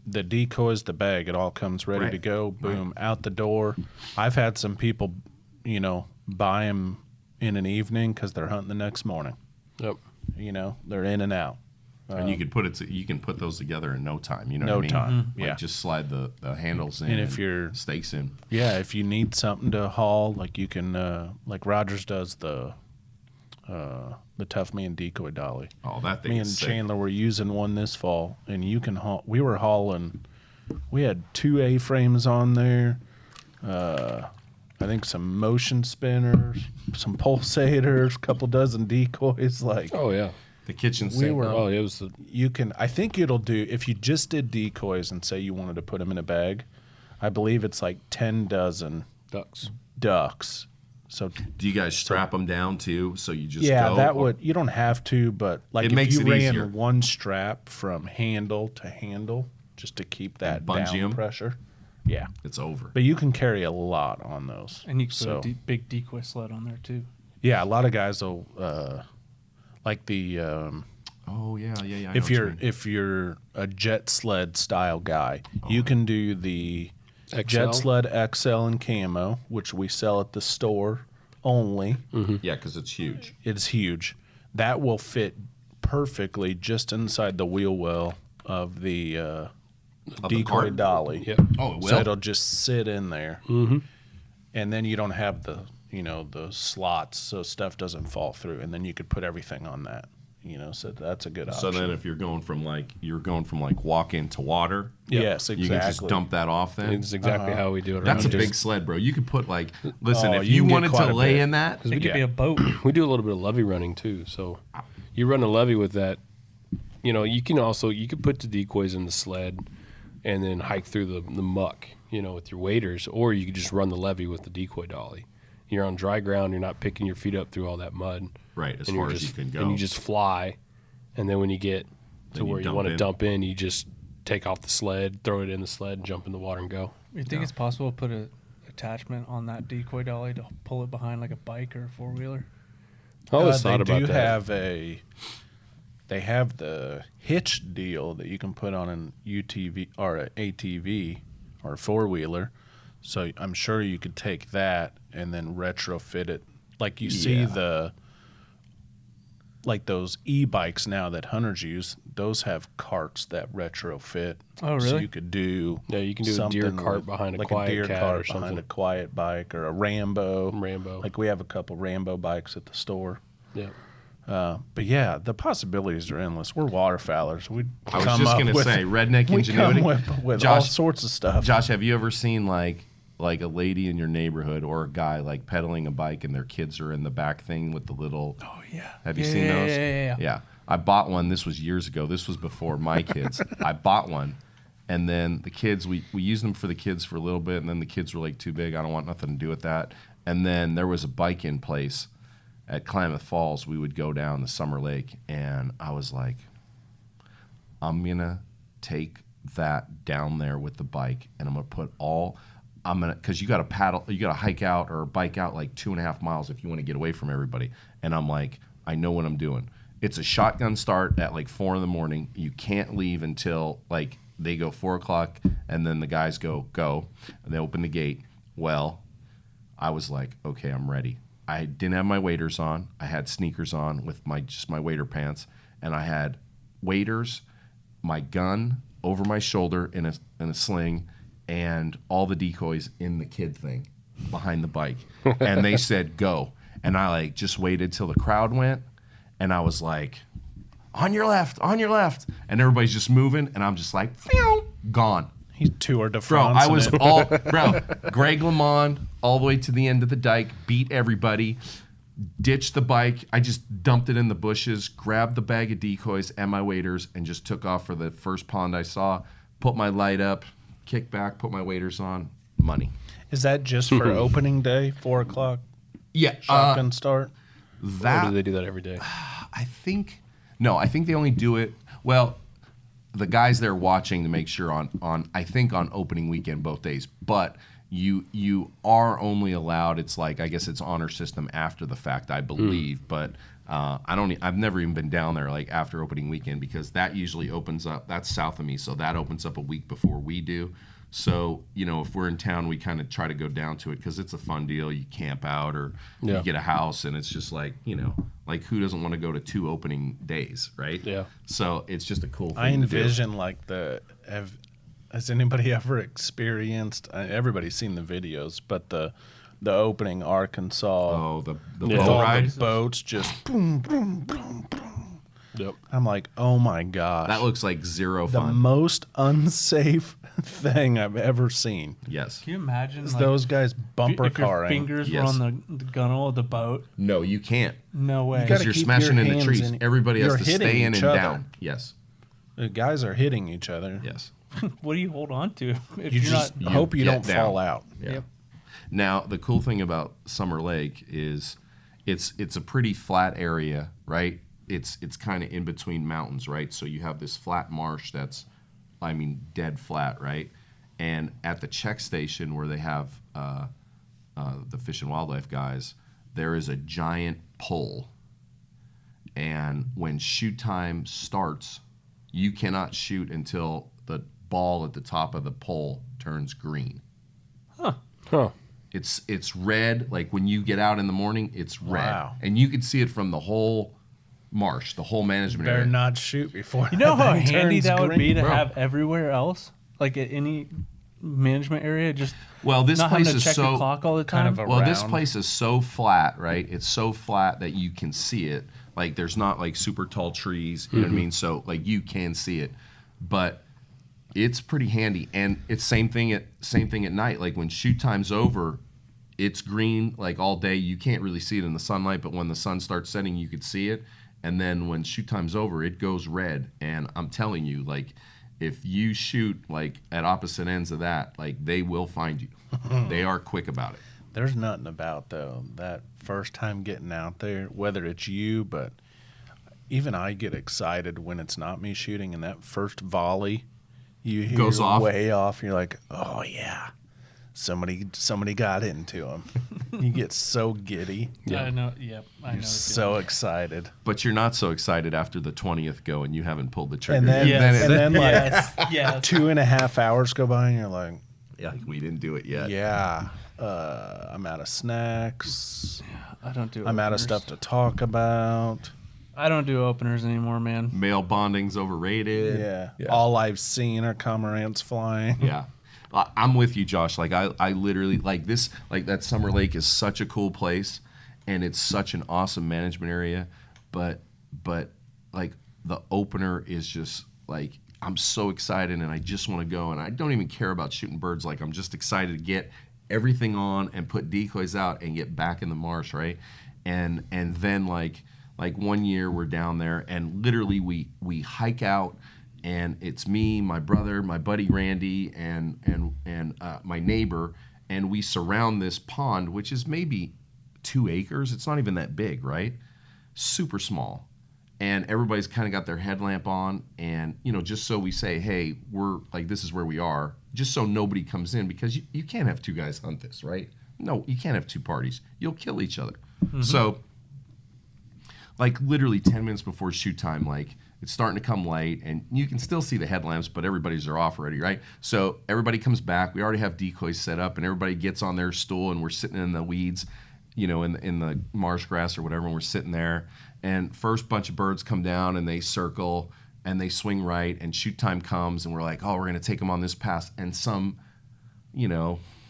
the decoys, the bag, it all comes ready to go. Boom, out the door. I've had some people, buy them in an evening because they're hunting the next morning. Yep. They're in and out. And you can put those together in no time. You know No what I mean? time. Like Yeah. just slide the handles in And if you're stakes in. Yeah, if you need something to haul, like you can, like Rogers does the the Tough Man decoy dolly. Oh, that thing Me is and sick. Chandler were using one this fall, and you can haul. We were hauling. We had 2 A-frames on there. I think some motion spinners, some pulsators, a couple dozen decoys. Like Oh yeah. The kitchen sink. were- Oh, it was the you can. I think it'll do if you just did decoys and say you wanted to put them in a bag. I believe it's like 10 dozen ducks. ducks. So Do you guys strap them down too? So you just yeah, go? that or- would. You don't have to, but like It if makes you it ran easier. one strap from handle to handle, just to keep that And bungee down 'em? pressure. Yeah, It's over. but you can carry a lot on those. And you can so put a big decoy sled on there too. yeah, a lot of guys will like the Oh yeah. I know if what you you're mean. if you're a jet sled style guy, you can do the XL? jet sled XL and camo, which we sell at the store only. Yeah, because it's huge. It's huge. That will fit perfectly just inside the wheel well of the the decoy cart? dolly. Yep. Oh, it So will. it'll just sit in there, and then you don't have the the slots, so stuff doesn't fall through, and then you could put everything on that. So that's a good option. So then, if you're going from like walk in to water, yes, exactly. you can just dump that off. Then It's exactly how we do it. that's a around big sled, bro. You could put like, listen, Oh, if you you can get wanted quite to a lay bit. in that, It could Yeah. be a boat. We do a little bit of levee running too. So you run a levee with that. You could put the decoys in the sled and then hike through the muck, with your waders, or you could just run the levee with the decoy dolly. You're on dry ground. You're not picking your feet up through all that mud. right, as and far you're as just, you can go. And you just fly. And then when you get to Then you where you dump want to in. dump in, you just take off the sled, throw it in the sled, and jump in the water and go. You think it's possible to put a attachment on that decoy dolly to pull it behind like a bike or a 4-wheeler? I always they thought about do that. they have the hitch deal that you can put on an UTV or an ATV or a 4-wheeler. So I'm sure you could take that and then retrofit it. Like you see Yeah. like those e-bikes now that hunters use, those have carts that retrofit. Oh, So really? you could do Yeah, you can do a something deer cart with- behind a like quiet a deer cat cart or behind something. a quiet bike or a Rambo. Rambo. Like we have a couple Rambo bikes at the store. Yeah. But yeah, the possibilities are endless. We're waterfowlers. We I was just gonna say redneck we ingenuity. come with all Josh, sorts of stuff. Josh, have you ever seen like a lady in your neighborhood or a guy like pedaling a bike and their kids are in the back thing with the little? Oh, yeah. Have you Yeah, seen yeah, those? yeah. Yeah. I bought one. This was years ago. This was before my kids. I bought one, and then the kids we used them for the kids for a little bit, and then the kids were like too big. I don't want nothing to do with that. And then there was a bike in place at Klamath Falls. We would go down the Summer Lake, and I was like, I'm gonna take that down there with the bike, and I'm gonna put all. Because you got to paddle, you got to hike out or bike out like 2.5 miles if you want to get away from everybody. And I'm like, I know what I'm doing. It's a shotgun start at like 4 a.m. You can't leave until like they go 4 o'clock, and then the guys go, and they open the gate. Well, I was like, okay, I'm ready. I didn't have my waders on. I had sneakers on with just my wader pants, and I had waders, my gun over my shoulder in a sling, and all the decoys in the kid thing behind the bike. And they said, go. And I like just waited till the crowd went. And I was like, on your left. And everybody's just moving. And I'm just like, phew, gone. He's Tour de Bro, France. I was Greg LeMond all the way to the end of the dike, beat everybody, ditched the bike. I just dumped it in the bushes, grabbed the bag of decoys and my waders, and just took off for the first pond I saw, put my light up, kicked back, put my waders on, money. Is that just for opening day, 4 o'clock Yeah. shotgun start? Or That do they do that every day? I think they only do it. Well, the guys there watching to make sure on I think on opening weekend both days. But you are only allowed. It's like I guess it's honor system after the fact, I believe. But I've never even been down there like after opening weekend because that usually opens up. That's south of me, so that opens up a week before we do. So, if we're in town, we kind of try to go down to it because it's a fun deal. You camp out or you get a house, and it's just like, like who doesn't want to go to 2 opening days, right? Yeah. So it's just a cool thing I to do. envision like has anybody ever experienced, everybody's seen the videos, but the the opening Arkansas. Oh, the Yeah. with boat all ride. the boats just boom, boom, boom, boom. Yep. I'm like, oh my gosh. That looks like zero the fun. most unsafe thing I've ever seen. Yes. Can you imagine Is like, those guys bumper if your carring. fingers were Yes. on the gunnel of the boat? No, you can't. No way. gotta Because you're keep smashing your into hands trees. in- Everybody has you're to hitting stay in each and other. down. Yes. The guys are hitting each other. Yes. What do you hold on to if You you're just not? hope you get don't down. fall out. Yeah. Yep. Now, the cool thing about Summer Lake is it's a pretty flat area, right? It's kind of in between mountains, right? So you have this flat marsh that's, I mean, dead flat, right? And at the check station where they have the Fish and Wildlife guys, there is a giant pole. And when shoot time starts, you cannot shoot until the ball at the top of the pole turns green. Huh. It's red. Like when you get out in the morning, it's red, Wow. and you can see it from the whole marsh, the whole management Better area. not shoot before. You know how that thing handy turns that would be green. to Bro. have everywhere else, like at any management area, just Well, this not having place to is check your so clock all the kind time. of a- well. This around. place is so flat, right? It's so flat that you can see it. Like there's not like super tall trees. You know what I mean? So like you can see it, but it's pretty handy. And it's same thing at night. Like when shoot time's over, it's green like all day. You can't really see it in the sunlight, but when the sun starts setting, you could see it. And then when shoot time's over, it goes red. And I'm telling you, like, if you shoot like at opposite ends of that, like they will find you. They are quick about it. There's nothing about though that first time getting out there, whether it's you, but even I get excited when it's not me shooting, and that first volley you hear Goes off. way off. You're like, oh yeah, somebody got into him. You get so giddy, I know. Yep. I know. you're so excited, But you're not so excited after the 20th go and you haven't pulled the trigger. and then yet. Yes. and then like yes. Yes. 2.5 hours go by, and you're like, Yeah, we didn't do it yet. yeah, I'm out of snacks. I don't do. I'm out of openers. stuff to talk about. I don't do openers anymore, man. Male bonding's overrated. Yeah. All I've seen are cormorants flying. Yeah. I'm with you, Josh. Like I literally like this, like that Summer Lake is such a cool place and it's such an awesome management area. But like the opener is just like, I'm so excited and I just want to go, and I don't even care about shooting birds. Like I'm just excited to get everything on and put decoys out and get back in the marsh, right? And then like 1 year we're down there and literally we hike out, and it's me, my brother, my buddy Randy, and my neighbor, and we surround this pond, which is maybe 2 acres. It's not even that big, right? Super small. And everybody's kind of got their headlamp on, and just so we say, hey, we're like, this is where we are, just so nobody comes in, because you can't have 2 guys hunt this, right? No, you can't have 2 parties. You'll kill each other. So like literally 10 minutes before shoot time, like it's starting to come light and you can still see the headlamps, but everybody's are off already, right? So everybody comes back. We already have decoys set up, and everybody gets on their stool, and we're sitting in the weeds, in the marsh grass or whatever, and we're sitting there. And first bunch of birds come down and they circle and they swing right, and shoot time comes, and we're like, oh, we're going to take them on this pass. And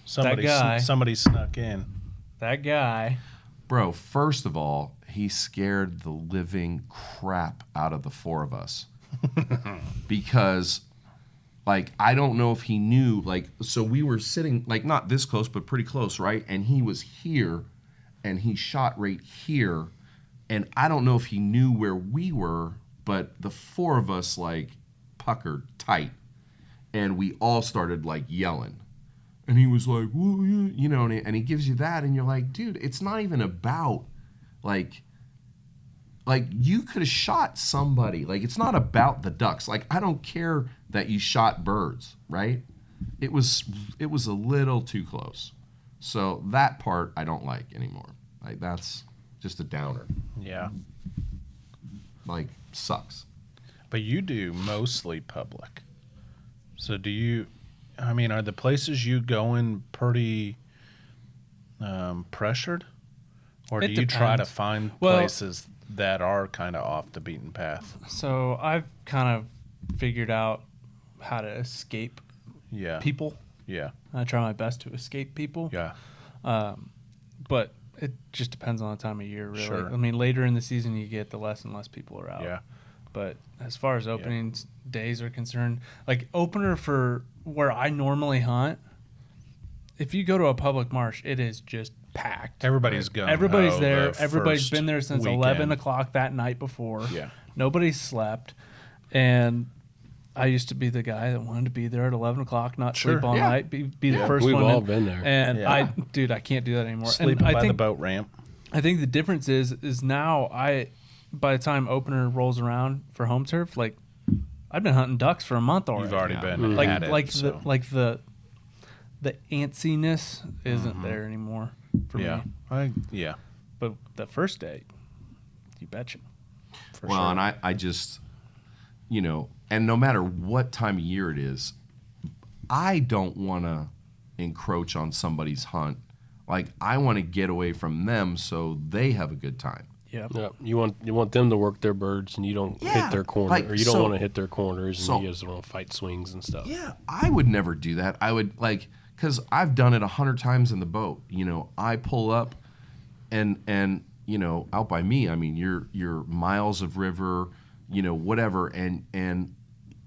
Somebody snuck in. That guy. bro, first of all, he scared the living crap out of the 4 of us. Because, like, I don't know if he knew, like, so we were sitting, like, not this close, but pretty close, right? And he was here, and he shot right here. And I don't know if he knew where we were, but the 4 of us, like, puckered tight. And we all started, like, yelling. And he was like, well, yeah, and he gives you that, and you're like, dude, it's not even about, like you could have shot somebody. Like, it's not about the ducks. Like, I don't care that you shot birds, right? It was a little too close. So that part I don't like anymore. Like, that's just a downer. Yeah. Like, sucks. But you do mostly public. So do you, are the places you go in pretty pressured? Or do It you try to depends. find Well- places that are kind of off the beaten path? So I've kind of figured out how to escape Yeah. people. Yeah. I try my best to escape people. Yeah. but it just depends on the time of year, really. Sure. I mean, later in the season, you get the less and less people are out. Yeah. But as far as opening days are concerned, like opener for where I normally hunt, if you go to a public marsh, it is just packed. Everybody's going. Everybody's there. Everybody's been there since weekend. 11 o'clock that night before. Yeah. Nobody slept. And I used to be the guy that wanted to be there at 11 o'clock, not sleep all night, be the first We've one. all in. been there. And Yeah. I can't do that anymore. Sleeping and by the boat ramp. I think the difference is now by the time opener rolls around for home turf, like I've been hunting ducks for a month already. You've already been like at it. like so. the antsiness isn't there anymore for me. Yeah. But the first day, you betcha. For Well, sure. and I just, and no matter what time of year it is, I don't want to encroach on somebody's hunt. Like, I want to get away from them so they have a good time. Yep. Yeah, you want them to work their birds, and you don't Yeah, hit their corner, like, or you don't so- want to hit their corners, and so- you guys don't want to fight swings and stuff. Yeah, I would never do that. I would because I've done it 100 times in the boat. I pull up, and out by me, I mean you're miles of river, whatever, and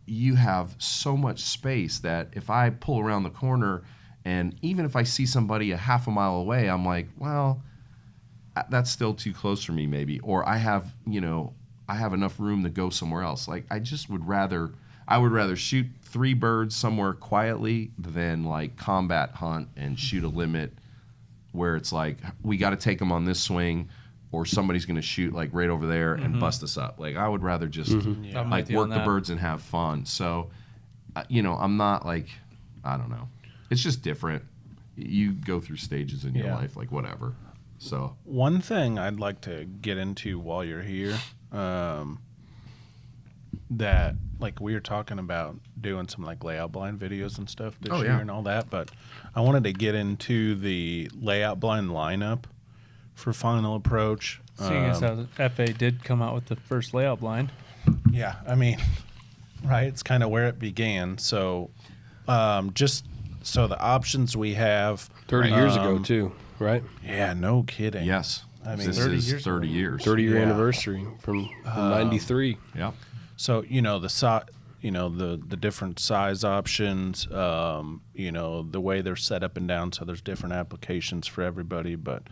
you have so much space that if I pull around the corner, and even if I see somebody a half a mile away, I'm like, well, that's still too close for me, maybe, or I have enough room to go somewhere else. Like I would rather shoot 3 birds somewhere quietly than like combat hunt and shoot a limit where it's like we got to take them on this swing, or somebody's going to shoot like right over there and bust us up. Like I would rather just I'm like with you work on the that. birds and have fun. So, I'm not like, I don't know. It's just different. You go through stages in your Yeah. life, like whatever. So One thing I'd like to get into while you're here, that like we were talking about doing some like layout blind videos and stuff this Oh, year yeah. and all that, but I wanted to get into the layout blind lineup for Final Approach. Seeing as how the FA did come out with the first layout blind. Yeah, I mean, right, it's kind of where it began. So, just so the options we have 30 years ago too, right? Yeah, no kidding. yes, I mean, this 30 is years 30 ago. years. 30-year Yeah. anniversary from '93. Yep. So the different size options, the way they're set up and down. So there's different applications for everybody. But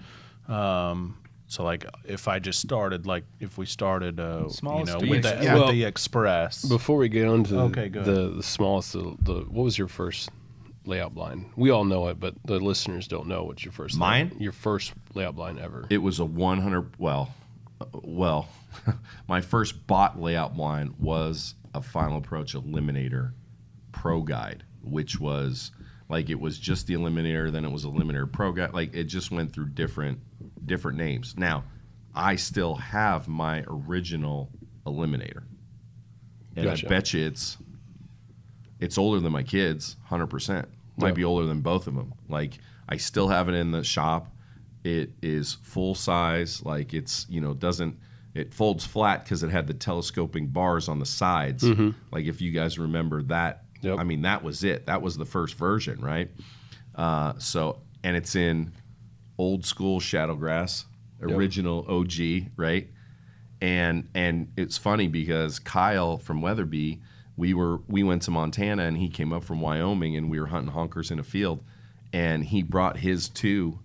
so like if I just started, like if we started, Smallest with to the, Yeah. with Well, the Express. Before we get on to Okay, go ahead. the smallest, what was your first layout blind? We all know it, but the listeners don't know what's your first. Mine? Your first layout blind ever. It was a 100. Well, my first bought layout blind was a Final Approach Eliminator Pro Guide, which was like it was just the Eliminator, then it was Eliminator Pro Guide. Like it just went through different names. Now, I still have my original Eliminator, and Gotcha. I bet you it's older than my kids, 100%. Might Yep. be older than both of them. Like I still have it in the shop. It is full size. Like it's it folds flat because it had the telescoping bars on the sides. Like if you guys remember that, Yep. I mean that was it. That was the first version, right? And it's in old school shadowgrass, original OG, right? And it's funny because Kyle from Weatherby, we went to Montana and he came up from Wyoming and we were hunting honkers in a field, and he brought his 2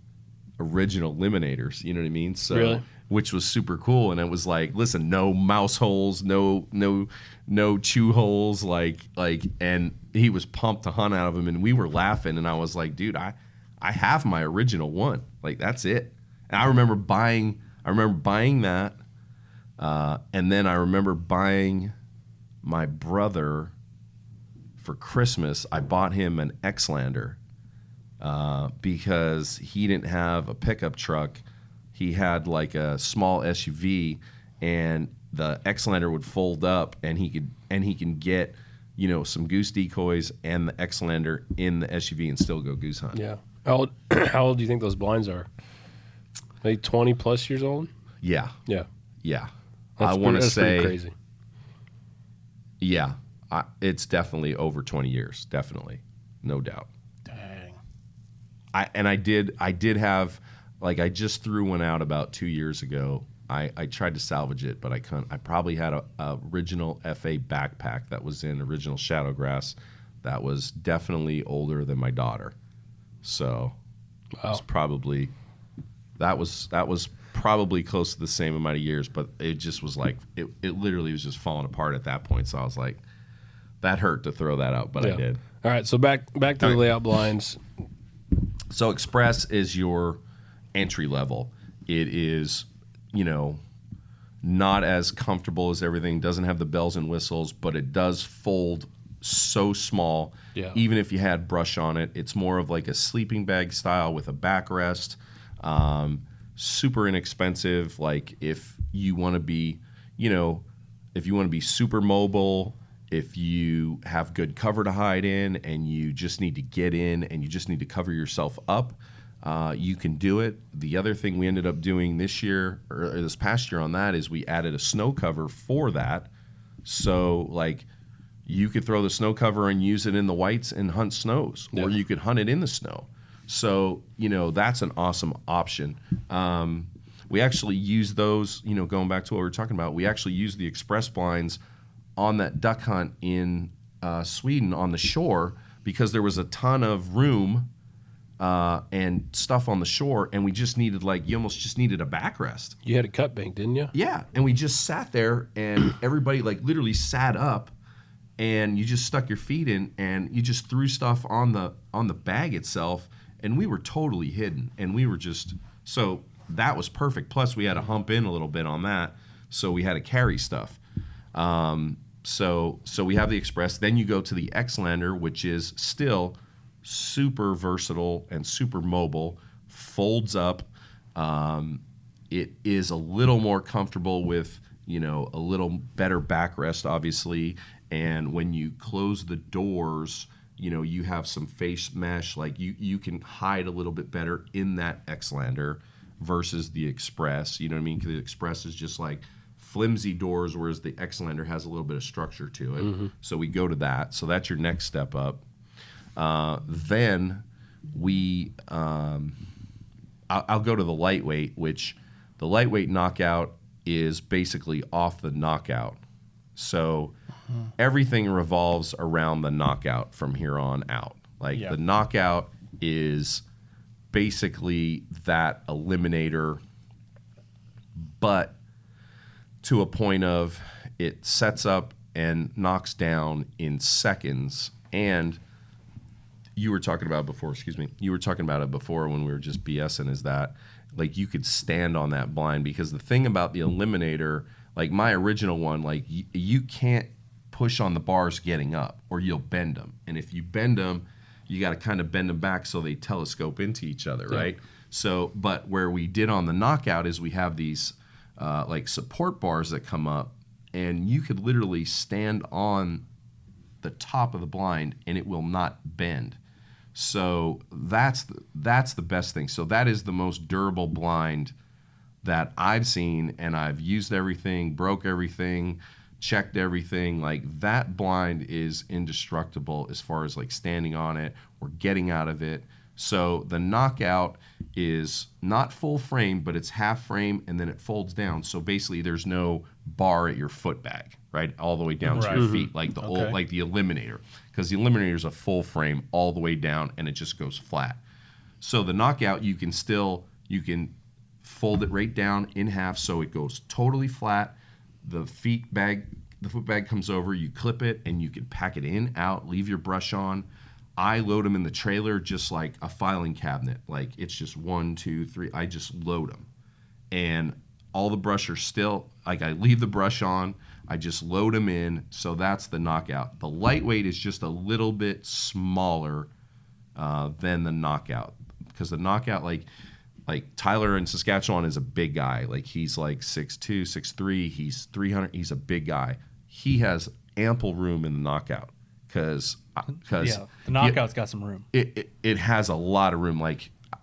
original eliminators. You know what I mean? So, Really? which was super cool. And it was like, listen, no mouse holes, no chew holes, and he was pumped to hunt out of them, and we were laughing, and I was like, dude, I have my original one. Like that's it. And I remember buying that. And then I remember buying my brother for Christmas. I bought him an Xlander because he didn't have a pickup truck. He had like a small SUV, and the Xlander would fold up, and he can get some goose decoys and the Xlander in the SUV and still go goose hunt. Yeah. How old do you think those blinds are? Maybe 20 plus years old? Yeah. Yeah. Yeah. That's I want to that's pretty say, crazy. yeah, it's definitely over 20 years. Definitely. No doubt. Dang. I did have Like I just threw one out about 2 years ago. I tried to salvage it, but I couldn't. I probably had a original FA backpack that was in original Shadowgrass that was definitely older than my daughter. So it was probably that was probably close to the same amount of years, but it just was like it literally was just falling apart at that point. So I was like, that hurt to throw that out, but I did. All right, so back to the layout blinds. So Express is your entry level. It is, not as comfortable as everything, doesn't have the bells and whistles, but it does fold so small. Yeah. Even if you had brush on it, it's more of like a sleeping bag style with a backrest. Super inexpensive. Like if you want to be, super mobile, if you have good cover to hide in and you just need to get in and you just need to cover yourself up, you can do it. The other thing we ended up doing this year or this past year on that is we added a snow cover for that. So like you could throw the snow cover and use it in the whites and hunt snows, or you could hunt it in the snow. So, that's an awesome option. We actually use those, going back to what we were talking about, we actually use the Express blinds on that duck hunt in Sweden on the shore because there was a ton of room and stuff on the shore, and we just needed you almost just needed a backrest. You had a cut bank, didn't you? Yeah, and we just sat there, and everybody literally sat up, and you just stuck your feet in, and you just threw stuff on the bag itself, and we were totally hidden, and we were just so that was perfect. Plus, we had to hump in a little bit on that, so we had to carry stuff. So we have the Express. Then you go to the Xlander, which is still super versatile and super mobile, folds up. It is a little more comfortable with, a little better backrest, obviously. And when you close the doors, you have some face mesh. Like you can hide a little bit better in that Xlander versus the Express. You know what I mean? 'Cause the Express is just like flimsy doors, whereas the Xlander has a little bit of structure to it. Mm-hmm. So we go to that. So that's your next step up. Then I'll go to the lightweight, which the lightweight knockout is basically off the knockout. So everything revolves around the knockout from here on out. The knockout is basically that eliminator, but to a point of it sets up and knocks down in seconds. And you were talking about before, you were talking about it before when we were just BSing, is that you could stand on that blind, because the thing about the eliminator, my original one, you can't push on the bars getting up or you'll bend them. And if you bend them, you got to kind of bend them back so they telescope into each other, right? So, but where we did on the knockout is we have these support bars that come up, and you could literally stand on the top of the blind and it will not bend. So that's the best thing. So that is the most durable blind that I've seen, and I've used everything, broke everything, checked everything. That blind is indestructible as far as standing on it or getting out of it. So the knockout is not full frame, but it's half frame, and then it folds down. So basically there's no bar at your foot bag, right? All the way down to your feet, like the eliminator. Because the eliminator is a full frame all the way down, and it just goes flat. So the knockout, you can fold it right down in half so it goes totally flat. The foot bag comes over, you clip it, and you can pack it in, out, leave your brush on. I load them in the trailer just like a filing cabinet. It's just 1, 2, 3. I just load them. And all the brush are still, I leave the brush on. I just load them in. So that's the knockout. The lightweight is just a little bit smaller than the knockout. Because the knockout, Tyler in Saskatchewan is a big guy. He's 6'2", 6'3". He's 300. He's a big guy. He has ample room in the knockout. Because the knockout's got some room. It has a lot of room.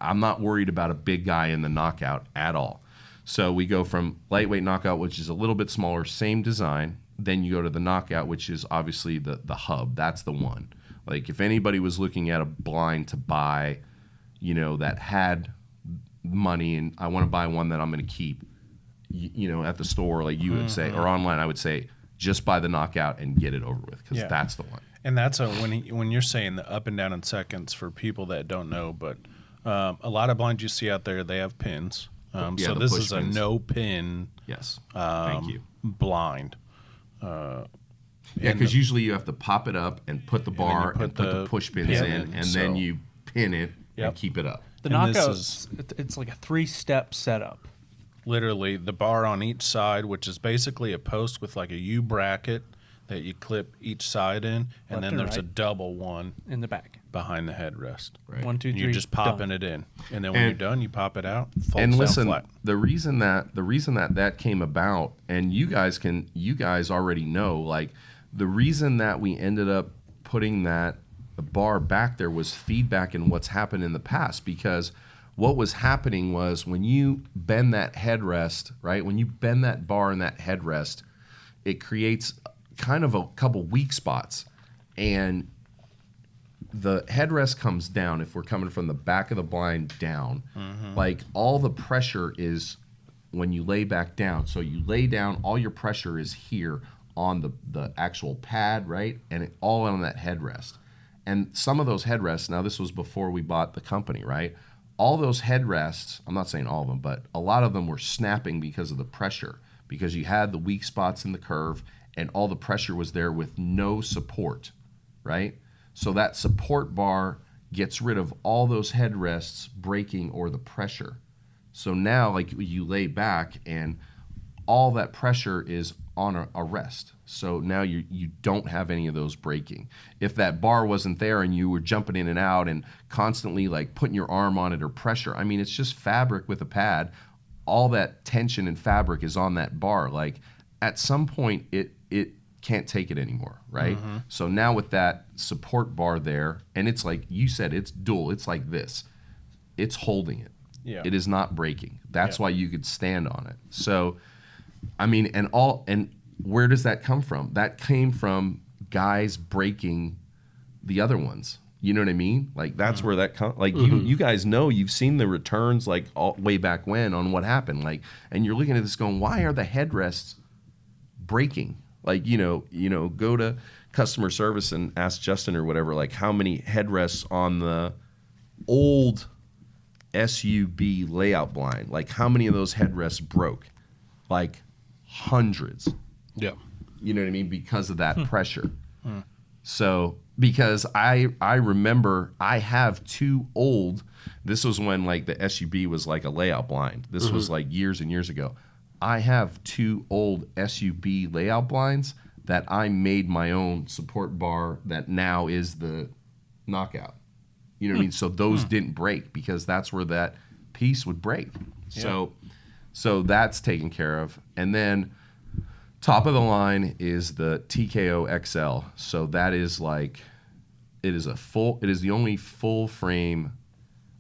I'm not worried about a big guy in the knockout at all. So we go from lightweight knockout, which is a little bit smaller, same design. Then you go to the knockout, which is obviously the hub. That's the one. If anybody was looking at a blind to buy, that had money and I want to buy one that I'm going to keep, at the store, like you would say, or online, I would say, just buy the knockout and get it over with, because that's the one. And that's when you're saying the up and down in seconds, for people that don't know, but a lot of blinds you see out there, they have pins. So this is a no pin. Yes. Thank you. Blind. Yeah, because usually you have to pop it up and put the bar and put the push pins in, and then you pin it and keep it up. The knockout, it's like a 3-step setup. Literally, the bar on each side, which is basically a post with like a U bracket that you clip each side in, and then there's a double one in the back behind the headrest. Right. 1, 2, 3. You're just popping it in, and then when you're done, you pop it out. Folds And listen, down flat. the reason that came about, and you guys already know, like the reason that we ended up putting that bar back there was feedback in what's happened in the past, because what was happening was when you bend that headrest, right? When you bend that bar and that headrest, it creates kind of a couple weak spots, and the headrest comes down. If we're coming from the back of the blind down, like all the pressure is when you lay back down. So you lay down, all your pressure is here on the actual pad, right? And it all on that headrest. And some of those headrests, now this was before we bought the company, right? All those headrests, I'm not saying all of them, but a lot of them were snapping because of the pressure, because you had the weak spots in the curve and all the pressure was there with no support, right? So that support bar gets rid of all those headrests breaking or the pressure. So now, like, you lay back and all that pressure is on a rest. So now you don't have any of those breaking. If that bar wasn't there and you were jumping in and out and constantly like putting your arm on it or pressure, I mean, it's just fabric with a pad. All that tension and fabric is on that bar. Like at some point it can't take it anymore, right? So now with that support bar there, and it's like you said, it's dual. It's like this. It's holding it. Yeah. It is not breaking. That's why you could stand on it. So I mean, and where does that come from? That came from guys breaking the other ones. You know what I mean? Like that's where that comes. Like you guys know, you've seen the returns like way back when on what happened. Like, and you're looking at this going, why are the headrests breaking? Like, go to customer service and ask Justin or whatever, like how many headrests on the old SUB layout blind, like how many of those headrests broke? Like hundreds. Yeah. You know what I mean? Because of that pressure. So, because I remember I have two old, this was when like the SUB was like a layout blind. This was like years and years ago. I have two old SUB layout blinds that I made my own support bar that now is the knockout. You know what I mean? So those didn't break because that's where that piece would break. Yeah. So that's taken care of. And then top of the line is the TKO XL. So that is like, it is the only full frame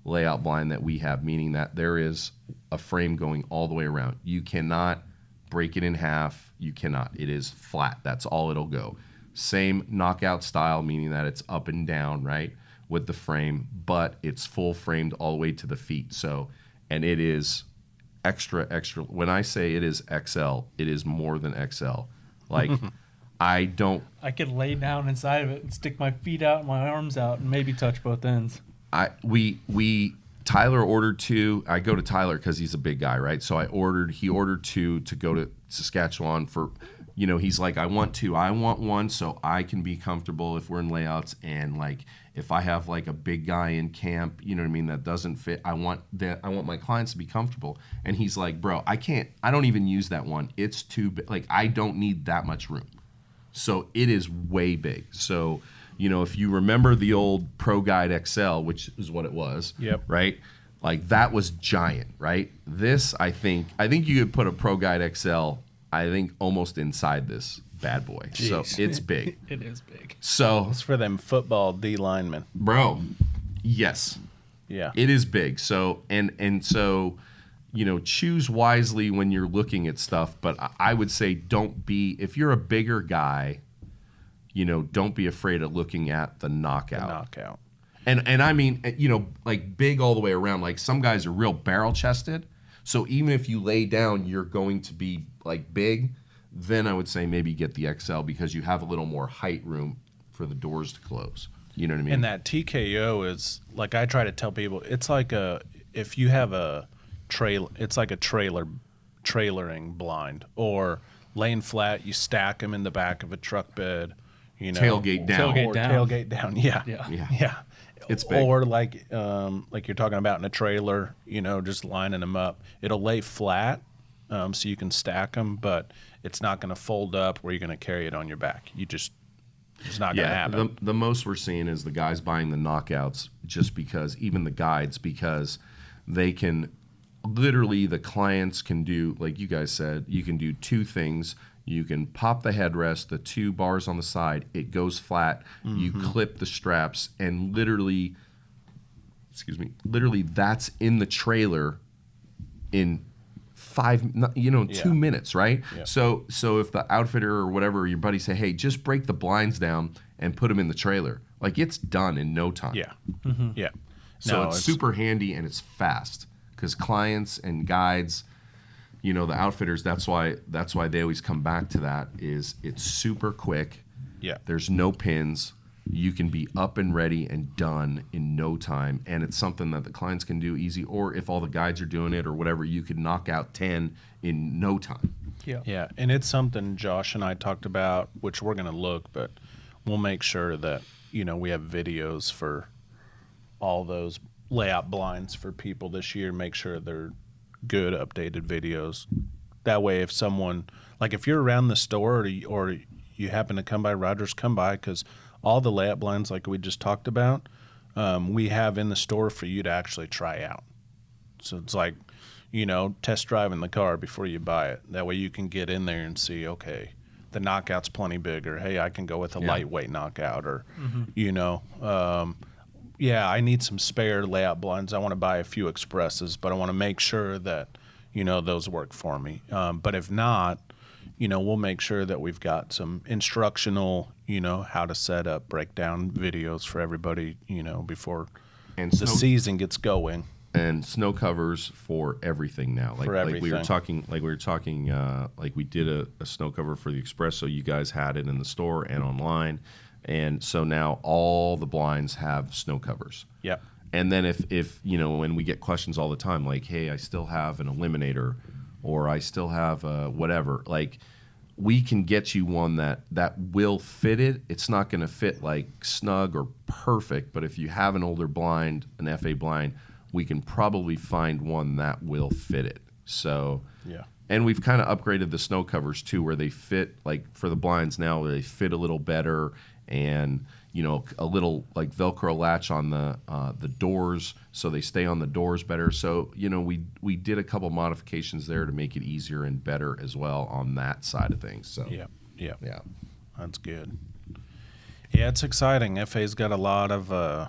layout blind that we have, meaning that there is a frame going all the way around. You cannot break it in half. You cannot. It is flat. That's all it'll go. Same knockout style, meaning that it's up and down, right, with the frame, but it's full framed all the way to the feet. So, and it is extra. When I say it is XL, it is more than XL. Like, I could lay down inside of it and stick my feet out and my arms out and maybe touch both ends. Tyler ordered two. I go to Tyler because he's a big guy, right? So he ordered two to go to Saskatchewan for, he's like, I want one so I can be comfortable if we're in layouts, and like if I have like a big guy in camp, you know what I mean, that doesn't fit. I want my clients to be comfortable. And he's like, bro, I don't even use that one. It's too big. Like, I don't need that much room. So it is way big. So, if you remember the old Pro Guide XL, which is what it was, right? Like that was giant, right? This, I think you could put a Pro Guide XL, I think, almost inside this bad boy. Jeez. So it's big. It is big. So it's for them football D linemen, bro. Yes. Yeah. It is big. So and so, choose wisely when you're looking at stuff. But I would say if you're a bigger guy, don't be afraid of looking at the knockout. And I mean, like big all the way around. Like some guys are real barrel chested. So even if you lay down, you're going to be like big. Then I would say maybe get the XL because you have a little more height room for the doors to close. You know what I mean? And that TKO is like I try to tell people, it's like if you have a trailer, it's like a trailering blind, or laying flat, you stack them in the back of a truck bed, tailgate down. Tailgate down. Yeah. It's big. Or like you're talking about in a trailer, just lining them up. It'll lay flat, so you can stack them, but it's not going to fold up where you're going to carry it on your back. It's not going to happen. The most we're seeing is the guys buying the knockouts just because, even the guides, because they can literally, the clients can do, like you guys said, you can do two things. You can pop the headrest, the two bars on the side, it goes flat. Mm-hmm. You clip the straps, and literally that's in the trailer in 2 minutes, right? Yeah. So if the outfitter or whatever, your buddy say, hey, just break the blinds down and put them in the trailer, like it's done in no time. Yeah. Mm-hmm. Yeah. So it's super handy and it's fast because clients and guides, the outfitters, that's why they always come back to that, is it's super quick. Yeah. There's no pins. You can be up and ready and done in no time. And it's something that the clients can do easy. Or if all the guides are doing it or whatever, you could knock out 10 in no time. Yeah. Yeah. And it's something Josh and I talked about, which we're going to look, but we'll make sure that, we have videos for all those layout blinds for people this year. Make sure they're good, updated videos. That way, if someone, like if you're around the store or you happen to come by Rogers, come by, because all the layout blinds like we just talked about, we have in the store for you to actually try out. So it's like, test driving the car before you buy it. That way you can get in there and see, okay, the knockout's plenty bigger. Hey, I can go with a lightweight knockout, or, I need some spare layout blinds. I want to buy a few expresses, but I want to make sure that, those work for me. But if not, we'll make sure that we've got some instructional, how to set up, breakdown videos for everybody, before the season gets going. And snow covers for everything now. For everything. Like we did a snow cover for the Express, so you guys had it in the store and online. And so now all the blinds have snow covers. Yep. And then if when we get questions all the time, like, hey, I still have an eliminator, or I still have whatever, like, we can get you one that will fit it. It's not going to fit like snug or perfect, but if you have an older blind, an FA blind, we can probably find one that will fit it. So, yeah. And we've kind of upgraded the snow covers too, where they fit, like for the blinds now, they fit a little better, and a little like Velcro latch on the doors, so they stay on the doors better. So we did a couple modifications there to make it easier and better as well on that side of things. So yeah, that's good. Yeah, it's exciting. FA's got a lot of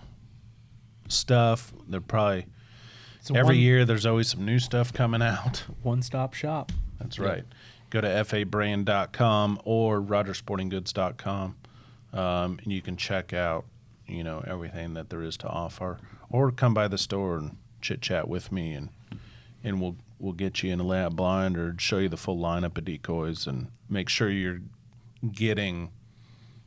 stuff. They're probably every year there's always some new stuff coming out. One-stop shop. That's right. Go to fabrand.com or rogersportinggoods.com. And you can check out, everything that there is to offer, or come by the store and chit chat with me, and we'll get you in a layout blind or show you the full lineup of decoys and make sure you're getting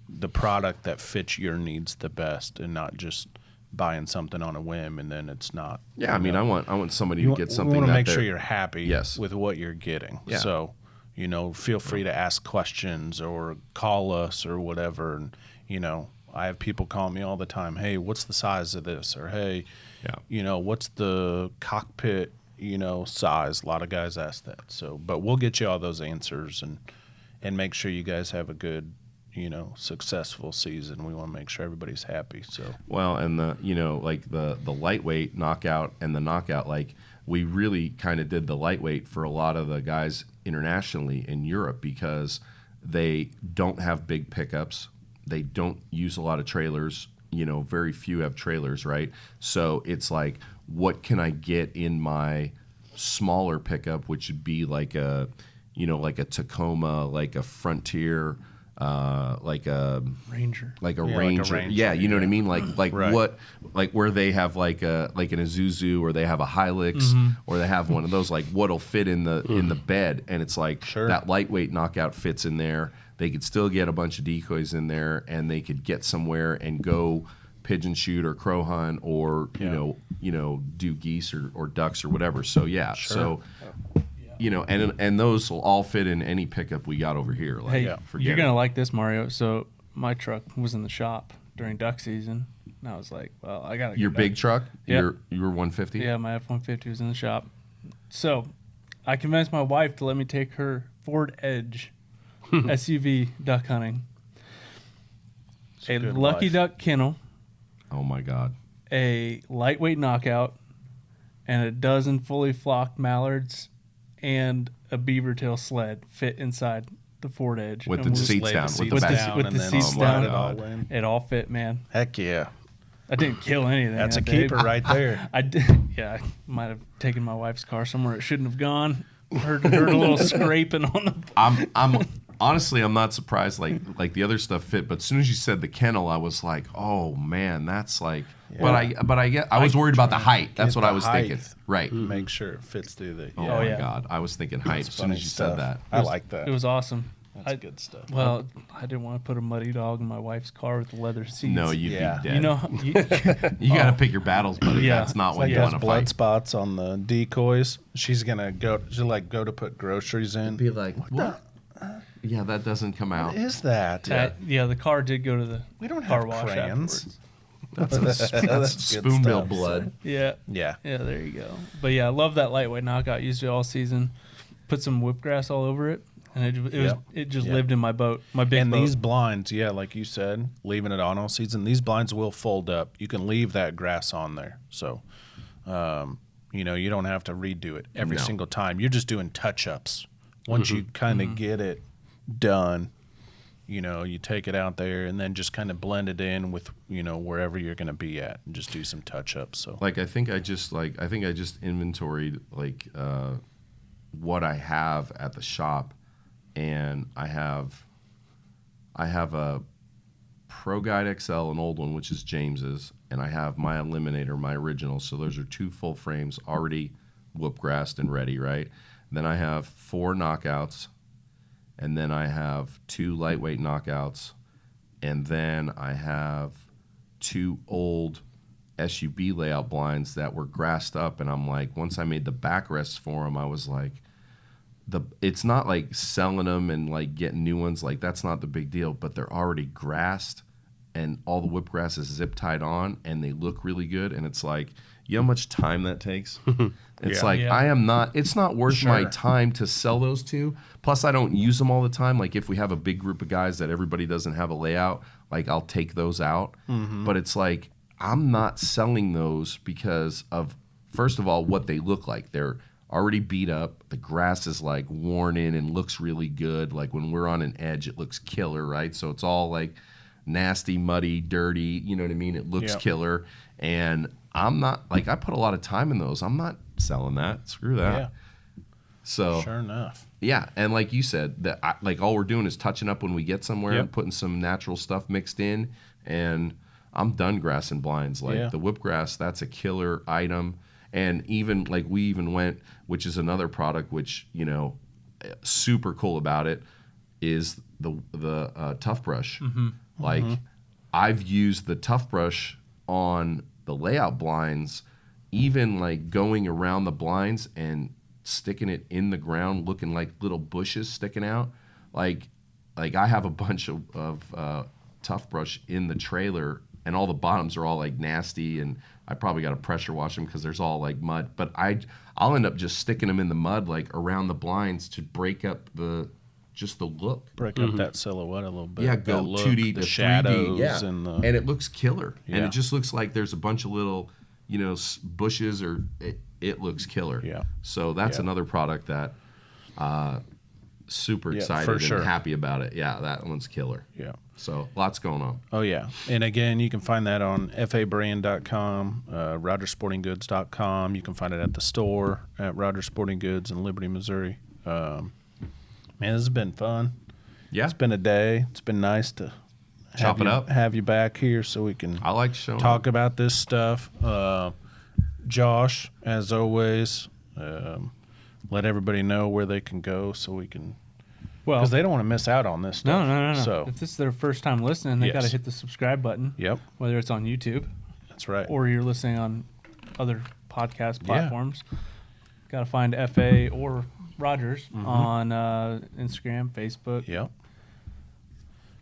the product that fits your needs the best, and not just buying something on a whim and then it's not. Yeah, I mean, I want somebody to get something. You want to make sure you're happy Yes. with what you're getting. Yeah. So, feel free to ask questions or call us or whatever. And, I have people call me all the time. Hey, what's the size of this? Or, hey, what's the cockpit, size? A lot of guys ask that. So, but we'll get you all those answers and make sure you guys have a good, successful season. We want to make sure everybody's happy. So, well, and the lightweight knockout and the knockout, like, we really kind of did the lightweight for a lot of the guys internationally in Europe, because they don't have big pickups. They don't use a lot of trailers. Very few have trailers, right? So it's like, what can I get in my smaller pickup, which would be like a Tacoma, like a Frontier, like a Ranger. like a Yeah, like a ranger. Ranger, Yeah, you know what I mean? Like Right. what, like where they have like an Isuzu, or they have a Hilux, or they have one of those, like what'll fit in the bed, and it's like Sure. that lightweight knockout fits in there. They could still get a bunch of decoys in there, and they could get somewhere and go pigeon shoot or crow hunt, or you know do geese or ducks or whatever. So yeah, so. You know, and those will all fit in any pickup we got over here. Like, Hey, forget you're it. gonna like this, Mario. So my truck was in the shop during duck season, and I was like, "Well, I got Your big truck, Yep. your 150. Yeah, my F-150 was in the shop. So I convinced my wife to let me take her Ford Edge SUV duck hunting. A good Lucky wife. Duck kennel, Oh my God. a lightweight knockout, and a dozen fully flocked mallards, and a beaver tail sled fit inside the Ford Edge. With And the we- seats Lay down, the with seats the back. down with and the then seats slide down. it all in. It all fit, man. Heck yeah. I didn't kill anything. That's a that day. keeper right there. I did. Yeah, I might have taken my wife's car somewhere it shouldn't have gone. Heard a little scraping on the. I'm honestly, I'm not surprised. Like the other stuff fit, but as soon as you said the kennel, I was like, oh man, that's like. But I was worried about the height. That's Get what I the was thinking. height. Right. Make sure it fits through the. Oh, Yeah. my yeah. God, I was thinking height as soon Funny as you stuff. said that. I like that. It was awesome. That's good stuff. Well, I didn't want to put a muddy dog in my wife's car with the leather seats. No, you'd Yeah. be dead. You know, you got to pick your battles, buddy. Yeah. That's not It's when like you those want to blood fight. spots on the decoys. She's gonna go. She'll like go to put groceries in. Be like, what? Yeah, that doesn't come out. What is that? yeah, the car did go to the We don't car have wash crayons. afterwards. That's good spoonbill stuff. blood. Yeah, Yeah. yeah, there you go. But yeah, I love that lightweight knockout. Used it all season. Put some whipgrass all over it, and it just Yep. lived in my boat, my big And boat. these blinds, yeah, like you said, leaving it on all season, these blinds will fold up. You can leave that grass on there. So, you know, you don't have to redo it every No. single time. You're just doing touch-ups. Once you kind of get it done, you know, you take it out there and then just kind of blend it in with, you know, wherever you're going to be at and just do some touch-ups. So, Like I think I just inventoried what I have at the shop, and I have a Pro Guide XL, an old one, which is James's, and I have my Eliminator, my original. So those are two full frames already whoop-grassed and ready, right? Then I have 4 knockouts, and then I have 2 lightweight knockouts, and then I have 2 old SUB layout blinds that were grassed up, and I'm like, once I made the backrests for them, I was like, it's not like selling them and like getting new ones, like that's not the big deal, but they're already grassed, and all the whipgrass is zip tied on, and they look really good, and it's like, you know how much time that takes? It's Yeah. like, Yeah. it's not worth my Sure. time to sell those two. Plus, I don't use them all the time. Like, if we have a big group of guys that everybody doesn't have a layout, like, I'll take those out. But it's like, I'm not selling those because of, first of all, what they look like. They're already beat up. The grass is, like, worn in and looks really good. Like, when we're on an edge, it looks killer, right? So it's all, like, nasty, muddy, dirty. You know what I mean? It looks Yep. killer. And I'm not, like, I put a lot of time in those. I'm not selling that. Screw that. yeah, So sure enough. yeah, and like you said, that like all we're doing is touching up when we get somewhere Yep. and putting some natural stuff mixed in, and I'm done grass and blinds. Like Yeah. the whipgrass, that's a killer item. And even like we even went, which is another product which, you know, super cool about it is the tough brush. Like I've used the tough brush on the layout blinds, even like going around the blinds and sticking it in the ground, looking like little bushes sticking out. Like I have a bunch of tough brush in the trailer, and all the bottoms are all like nasty, and I probably got to pressure wash them because there's all like mud. But I'll end up just sticking them in the mud like around the blinds to break up the look. Break up that silhouette a little bit. Yeah, that go look, 2D the to shadows 3D. Yeah. and And it looks killer. And Yeah. it just looks like there's a bunch of little, you know, bushes, or it looks killer. Yeah. So that's Yeah. another product that super Yeah, excited for and sure. happy about it. Yeah, that one's killer. yeah. So lots going on. Oh, yeah. And again, you can find that on fabrand.com, rogersportinggoods.com. You can find it at the store at Roger Sporting Goods in Liberty, Missouri. Man, this has been fun. Yeah. It's been a day. It's been nice to Chop it up. Have you back here so we can I like showing talk about this stuff. Josh, as always, let everybody know where they can go so we can, Well, because they don't want to miss out on this stuff. no. So, If this is their first time listening, they Yes. got to hit the subscribe button. yep, Whether it's on YouTube that's right. or you're listening on other podcast Yeah. platforms. Got to find FA or Rogers Mm-hmm. on Instagram, Facebook. Yep.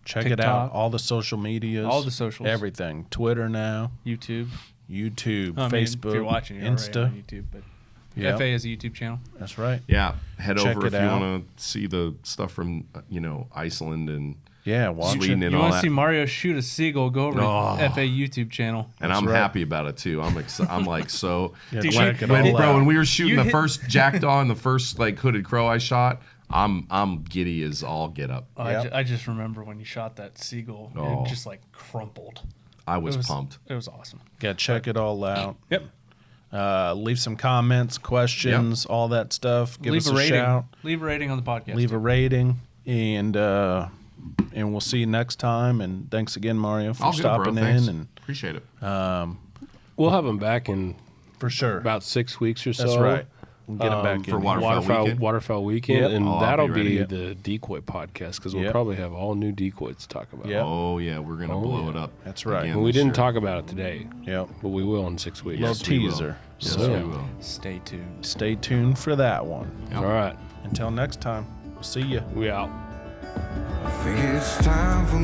Check it out. TikTok. All the social medias. All the socials. Everything. Twitter now. YouTube. YouTube. I mean, Facebook. if you're watching, you're already Insta. on YouTube, but Yep. FA is a YouTube channel. That's right. Yeah, head Check over it if you out. want to see the stuff from Iceland and Yeah. Watch Sweden it. and You all want to that. see Mario shoot a seagull? Go over Oh. to FA YouTube channel. And That's I'm right. happy about it too. I'm like so. Yeah, Dude, check it when, all bro, out. when we were shooting You the hit- first jackdaw and the first like hooded crow I shot, I'm giddy as all get up. Oh, Yep. I just remember when you shot that seagull, Oh. it just like crumpled. I was It was pumped. It was awesome. Yeah. Check it all out. Yep. Leave some comments, questions, all that stuff. Give Leave us a a rating. shout. Leave a rating on the podcast. Leave a rating, and we'll see you next time. And thanks again, Mario, for All good, bro. stopping Thanks. in. And Appreciate it. We'll have them back in for sure, about 6 weeks or so. that's right. We'll get him back for in. water- Waterfowl weekend, Yep. and Oh, I'll that'll be be ready. the decoy podcast because we'll Yep. probably have all new decoys to talk about. Yep. Oh yeah, we're gonna Oh, blow yeah. it up. That's right. again And we this didn't year. talk about it today, Yep. but we will in 6 weeks. Little Yes, we will. teaser. Yes, So we will. Stay tuned. stay tuned for that one. Yep. All right, Until next time, see ya. we out. I think it's time for